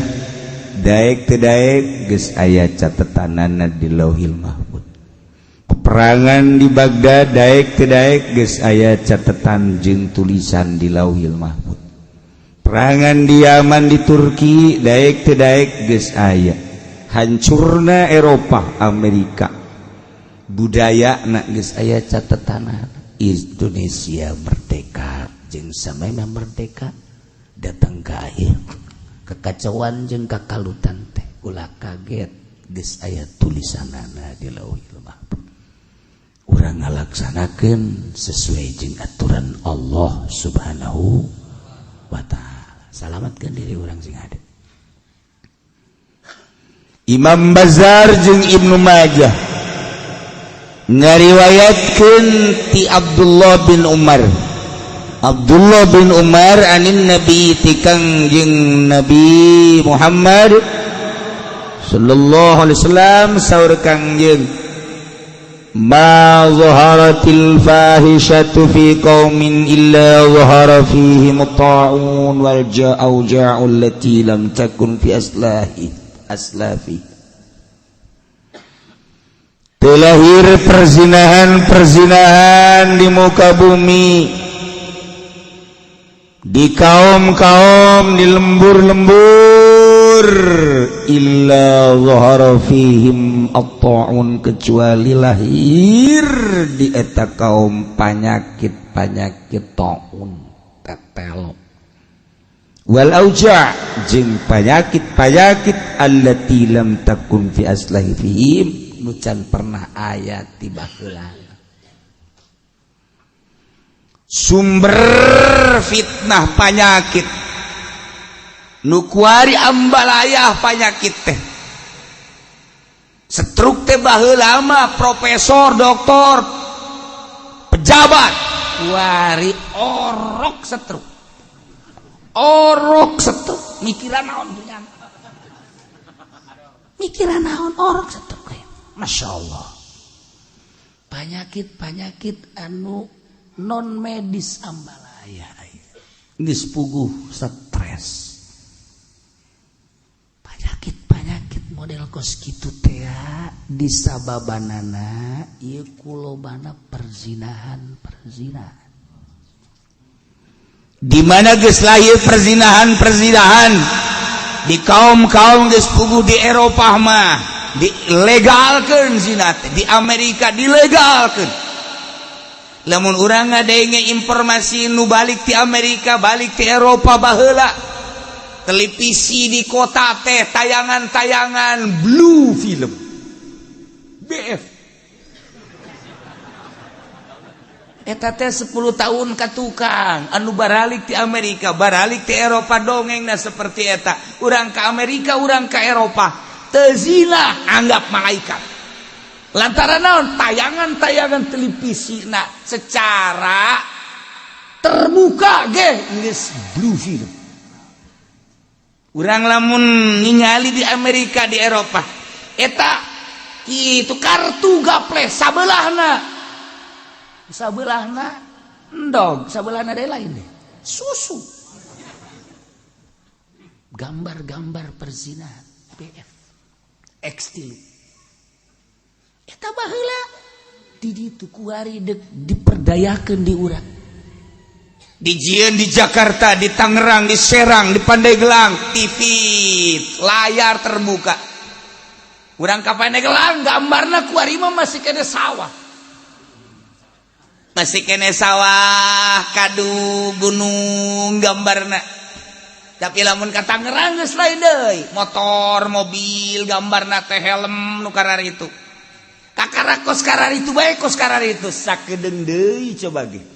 daek teu daek geus aya catetanana di Lauhil Mahfuz. Peperangan di Baghdad daek teu daek geus aya catatan jeung tulisan di Lauhil Mahfuz. Perangan di Yaman di Turki daek teu daek geus aya. Hancurna Eropa, Amerika. Budayana geus aya catetanana. Indonesia merdeka jeung samana merdeka datang ke akhir kekacauan jeung kakalutan teh ulah kaget geus aya tulisanana di Lauhil Mahfuz. Urang ngalaksanakeun sesuai jeung aturan Allah Subhanahu wa taala. Salamatkeun diri urang sing hade. Imam Bazar jeung Ibnu Majah ngariwayatkeun ti Abdullah bin Umar anin Nabi ti Kangjeng Nabi Muhammad sallallahu alaihi wasallam saur Kangjeng, ma zaharatil fahishatu fi qaumin illa zahara fihim at-ta'un wal ja'u allati lam takun fi aslafi. Terlahir perzinahan di muka bumi, di kaum-kaum, di lembur-lembur, illa zahara fihim at-ta'un, kecuali lahir di eta kaum panyakit ta'un, tetel, wal auja' jeung panyakit allati lam takun fi aslahi fihim, nucan pernah ayat di baheula. Sumber fitnah panyakit nu kuari ambalayah panyakit teh stroke teh baheula mah profesor, doktor, pejabat kuari orok stroke mikiran naon dunyana, mikiran naon orok stroke. Masya Allah, penyakit anu non medis ambalaya geus puguh stres. Penyakit model kos kitu teh disababanana ieu kulobana perzinahan. Di mana geus lahir perzinahan di kaum geus puguh di Eropa mah dilegalkeun zina teh, di Amerika dilegalkeun. Lamun urang ngadenge informasi nu balik ti Amerika, balik ti Eropa baheula, televisi di kota teh tayangan blue film BF eta teh 10 tahun ka tukang anu baralik ti Amerika, baralik ti Eropa dongengna seperti eta. Urang ka Amerika, urang ka Eropa teu zina anggap malaikat. Lantaran naon? Tayangan televisi na secara terbuka ge geus blue film. urang lamun ningali di Amerika di Eropa eta itu kartu gaple sabelahna endog sabelahna deh lain deh susu gambar-gambar perzinahan PF X3 eta baheula di ditu kuari diperdayakeun di urang di Jieun, di Jakarta, di Tangerang, di Serang, di Pandeglang, TV, layar terbuka. Urang ka Pandeglang gambarna kuari mah masih kena sawah. Masih kena sawah, kadu gunung gambarna. Tapi lamun ka Tangerang geus lain deui, motor, mobil, gambarna teh helm nu karar itu. Kakara kos karar itu bae kos karar itu sakedeung deui coba ge.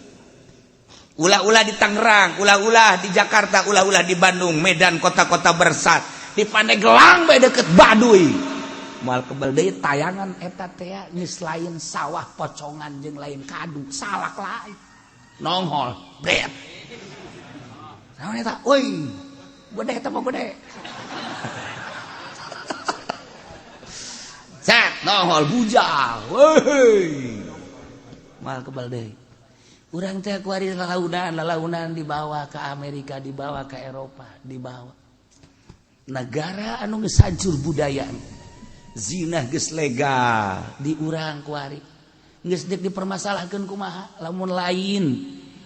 Ulah-ulah di Tangerang, ulah-ulah di Jakarta, ulah-ulah di Bandung, Medan, kota-kota bersat. Di Pandeglang bae deket Baduy. Moal kebal deui tayangan eta teh geus lain sawah pocongan jeung lain kadu, salak lain. Nongol, bret. Naon eta? Euy, gede eta mah gede. Set, nongol bujal. Weuy. Moal kebal deui. Urang teh kuari lalaunan dibawa ke Amerika, dibawa ke Eropa, dibawa negara anu geus hancur budayaan, zina geus legal di urang kuari geus dek dipermasalahkeun kumaha lamun lain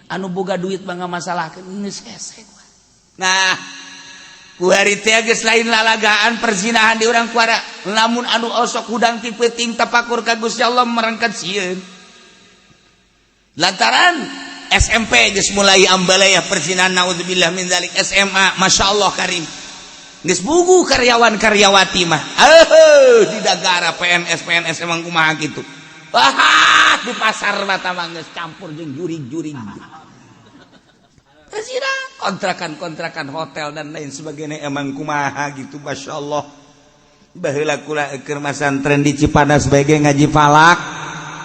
anu boga duit mah ngamasalahkeun geus hese. Nah kuari teh geus lain lalagaan perzinahan di urang kuara lamun anu osok hudang ti peuting tapakur ka Gusti Allah merengket sieun. Lantaran SMP geus mulai ambalaya perzinahan naudzubillah min dzalik SMA masyaallah karim geus bugu karyawan-karyawati mah di dagara PNS emang kumaha kitu di pasar mata mah geus campur jeung jurig-jurig perzinahan kontrakan hotel dan lain sebagainya emang kumaha gitu masyaallah baheula kula keur masantren di Cipanas bae ngaji falak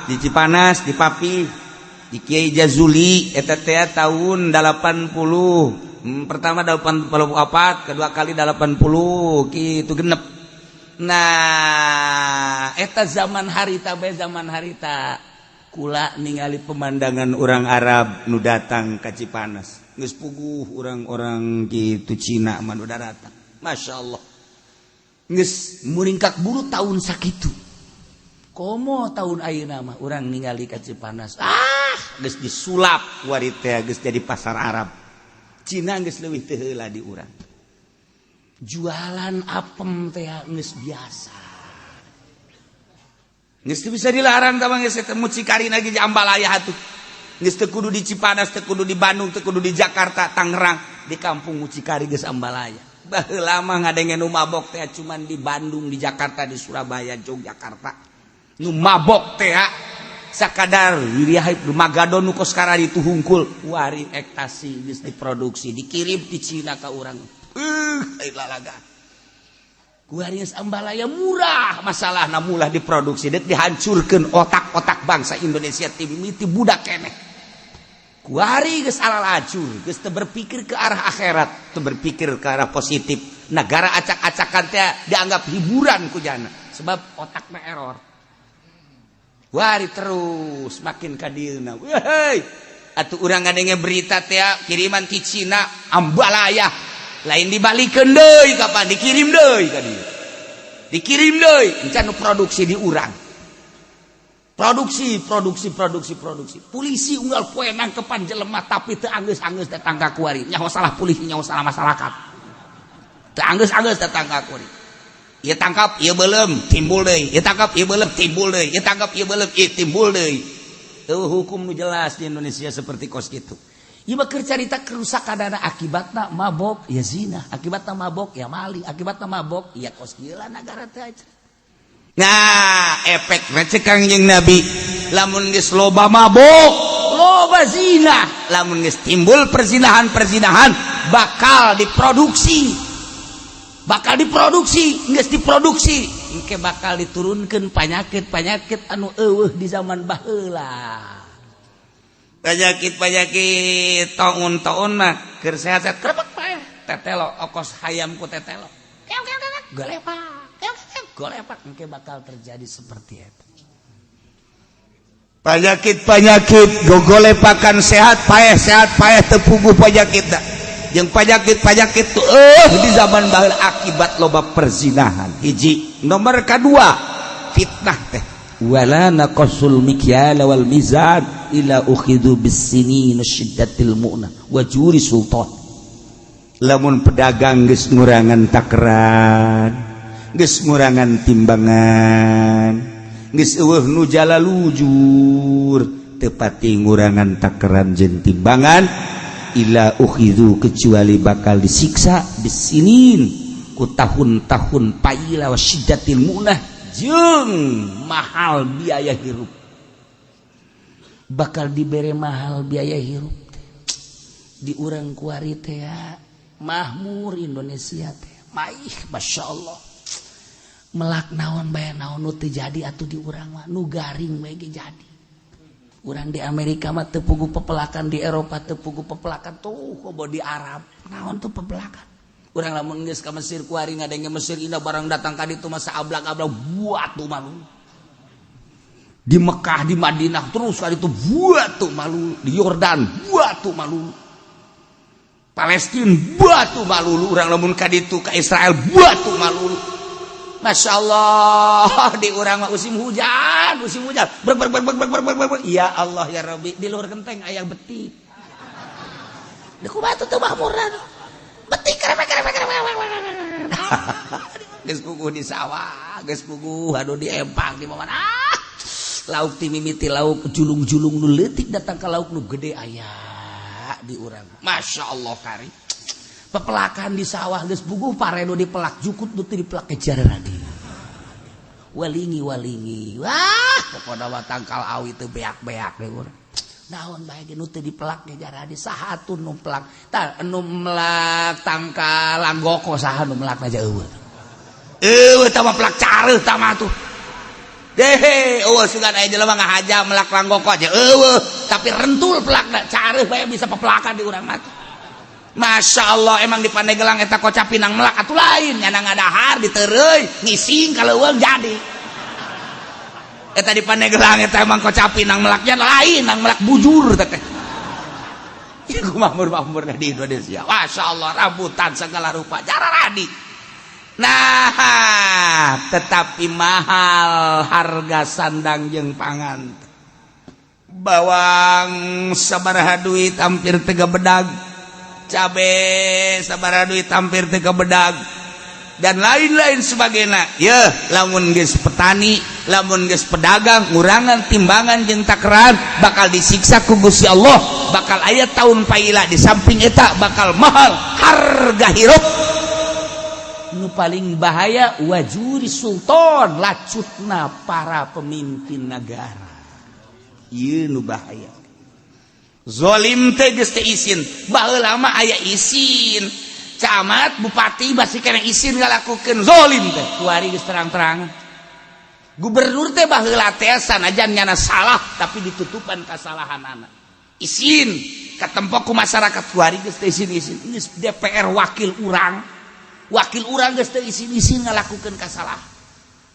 di Cipanas di Papi di Kiai Jazuli eta teh tahun 80 pertama 84 kedua kali 80 kitu genep. Nah eta zaman harita bae zaman harita kula ningali pemandangan orang Arab nu datang ka Cipanas geus puguh orang-orang kitu Cina mah nu datang masyaallah geus muringkak buru tahun sakitu komo tahun ayeuna mah urang ningali ka Cipanas geus disulap kuari teh geus jadi pasar Arab. Cina geus leuwih teu heula di urang. Jualan apem teh geus biasa. Geus teu bisa dilarang tah geus eta mucikari lagi di Ambalaya atuh. Geus teu kudu di Cipanas, teu kudu di Bandung, teu kudu di Jakarta, Tangerang, di kampung mucikari geus Ambalaya. Baheula mah ngadenge nu mabok teh cuman di Bandung, di Jakarta, di Surabaya, Yogyakarta. Nu mabok teh sakadar wiriah Magadon nu kos karari itu hungkul wari ekstasi geus diproduksi dikirim di Cina ka urang lalaga kuari geus Ambalaya murah masalahna mulah diproduksi dek dihancurkeun otak-otak bangsa Indonesia ti mimiti budak keneh kuari geus alalacur geus teu berpikir ke arah akhirat teu berpikir ke arah positif negara acak-acakan teh dianggap hiburan ku jana sebab otakna error. Wari terus makin kadieuna. Weuy, atuh urang ngadenge berita teh kiriman ti Cina Ambalaya. Lain dibalikeun deui kapan dikirim deui ka dieu. Dikirim deui encan produksi di urang. Produksi. Polisi unggal poe nangkepan jelema tapi teu anggeus-anggeus datang ka kuari. Nyaho salah polisi, nyaho salah masyarakat. Teu anggeus-anggeus datang ka kuari. Ieu tangkap, ieu beuleum, timbul deui. Ieu tangkap, ieu beuleum, timbul deui. Ieu tangkap, ieu beuleum, timbul deui. Tuh hukum nu jelas di Indonesia seperti kos kitu. Ieu mah keur carita kerusakanana akibatna mabok ya zina, akibatna mabok ya maling, akibatna mabok ya kos gila negara teh aja. Nah, efek recek Kangjeng Nabi lamun geus loba mabok, loba zina, lamun geus timbul perzinahan bakal diproduksi, geus diproduksi, engke bakal diturunkeun penyakit anu eueuh di zaman baheula. Penyakit taun mah keur sehat-sehat kerebek bae, tetelo okos hayam ku tetelo golepak engke bakal terjadi seperti itu. Penyakit gogolepakan sehat payah tepuguh penyakit da. Jeung penyakit tuh di zaman baheula akibat loba perzinahan. Hiji, nomor kedua fitnah teh. Wala naqasul mikyal wal mizan ila ukhidhu bis-sinin syiddatil mu'nah wa juri sultan. Lamun pedagang geus ngurangan takaran, geus ngurangan timbangan, geus eueuh nu jala lujur, teu pati ngurangan takaran jeung timbangan, ila ukhidhu kecuali bakal disiksa bisinin ku tahun-tahun paila wa syiddatil mu'nah jeung mahal biaya hirup. Bakal dibere mahal biaya hirup di urang kuari teh ya. Mahmur Indonesia teh maih masyaallah melak naon bae naon nu teu jadi atuh di urang mah nu garing bae ge jadi. Urang di Amerika mah teu puguh pepelakan, di Eropa teu puguh pepelakan, tuh kobo di Arab naon tuh pepelakan. Urang lamun geus ka Mesir kuari ngadenge Mesir indah barang datang ka ditu mah saablag-ablag buat tuh malu. Di Mekah di Madinah terus ka ditu buat tuh malu, di Yordan buat tuh malu. Palestina batu malulu, urang lamun ka ditu ka Israel batu malulu. Masya Allah di urang mah musim hujan ber. Ya Allah ya Rabbi di luar genteng aya beti. Deku batu teu makmuran. Beti krepek. Geus puguh di sawah, geus puguh anu di empang di mana. Lauk ti mimiti lauk julung-julung nu leutik datang ka lauk nu gede aya. Di urang Masya Allah kari pepelakan di sawah geus buguh paredo dipelak jukut nu teu dipelak kejar radi walingi wah pokona mah tangkal awi teu beak-beak deui urang naon bae ge nu teu dipelak kejar radi saha atuh nu pelak tah nu melak tangkal langgoko saha nu melak aja eueuh tah mah pelak careuh tah mah tuh dehe, sugan aya jelema ngahaja melak langgoko aja tapi rentul pelakna careuh bae bisa pepelakan di urang mah. Masya Allah emang di Pandeglang eta kocap pinang melak atuh lain nyana ngadahar ditereuy ngising kaleuweung jadi. Eta di Pandeglang eta emang kocap pinang melaknya lain nang melak bujur teh. Ieu makmur di Indonesia. Masya Allah rambutan segala rupa jararadi. Nah, tetapi mahal harga sandang jeung pangan. Bawang sabaraha duit hampir 3 bedag. Cabe sabaraha duit hampir 3 bedag. Dan lain-lain sebagainya. Ya, lamun geus petani, lamun geus pedagang, ngurangan timbangan jeung takaran bakal disiksa ku Gusti Allah. Bakal aya taun paila di samping eta bakal mahal harga hirup. Nu paling bahaya wajuri sultan lacutna para pemimpin negara. Ieu nu bahaya. Zalim teh geus teu isin, baheula mah aya isin. Camat, bupati basi keneh isin ngalakukeun zalim teh. Kuari geus terang-terangan. Gubernur teh baheula teh sanajan nyana salah tapi ditutupan kasalahanana. Isin katempo ku masyarakat kuari geus teu isin-isin. Geus DPR wakil urang geus teu isin-isin ngalakukeun kasalahan.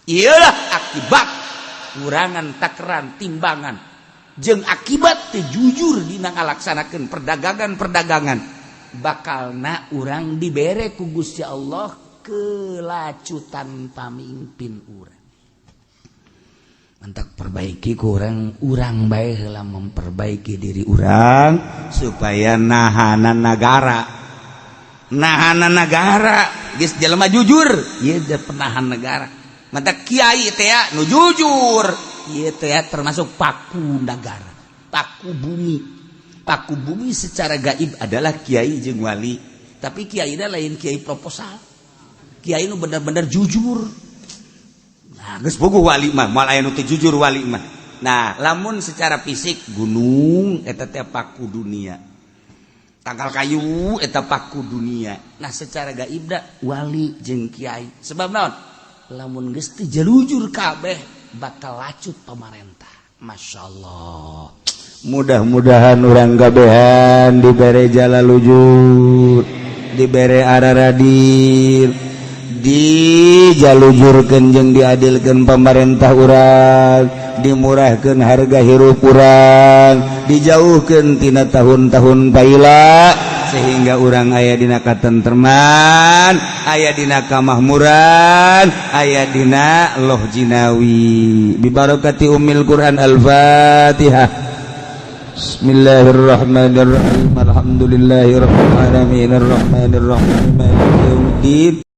Iyalah akibat kurangan takaran timbangan jeung akibat teu jujur dina ngalaksanakeun perdagangan bakalna urang dibere ku Gusti Allah kelacutan pamimpin urang. Mantak perbaiki ku urang bae heula memperbaiki diri urang supaya nahanan negara geus jelema jujur ieu teh penahan negara. Mata kiai teh nu jujur ieu teh termasuk paku negara, paku bumi secara gaib adalah kiai jeung wali, tapi kiai dah lain kiai proposal, kiai nu bener-bener jujur. Nah geus bogoh wali mah moal aya nu teu jujur wali mah. Nah lamun secara fisik gunung eta teh paku dunia, tangkal kayu eta paku dunia. Nah secara gaib da wali jeung kiai. Sebab naon? Lamun geus teu jalujur kabeh bakal lacut pamarentah. Masyaallah. Mudah-mudahan urang gabehan dibere jala lujur. dibere aradir dijalujurkeun jeung diadilkeun pemerintah urang dimurahkeun harga hirup urang dijauhkeun tina tahun-tahun baila sehingga urang aya dina katentreman aya dina kamakmuran aya dina loh jinawi bibarakati ummil Quran al-Fatihah. Bismillahirrahmanirrahim. Alhamdulillahirabbil alamin arrahmanirrahim maliki yaumiddin.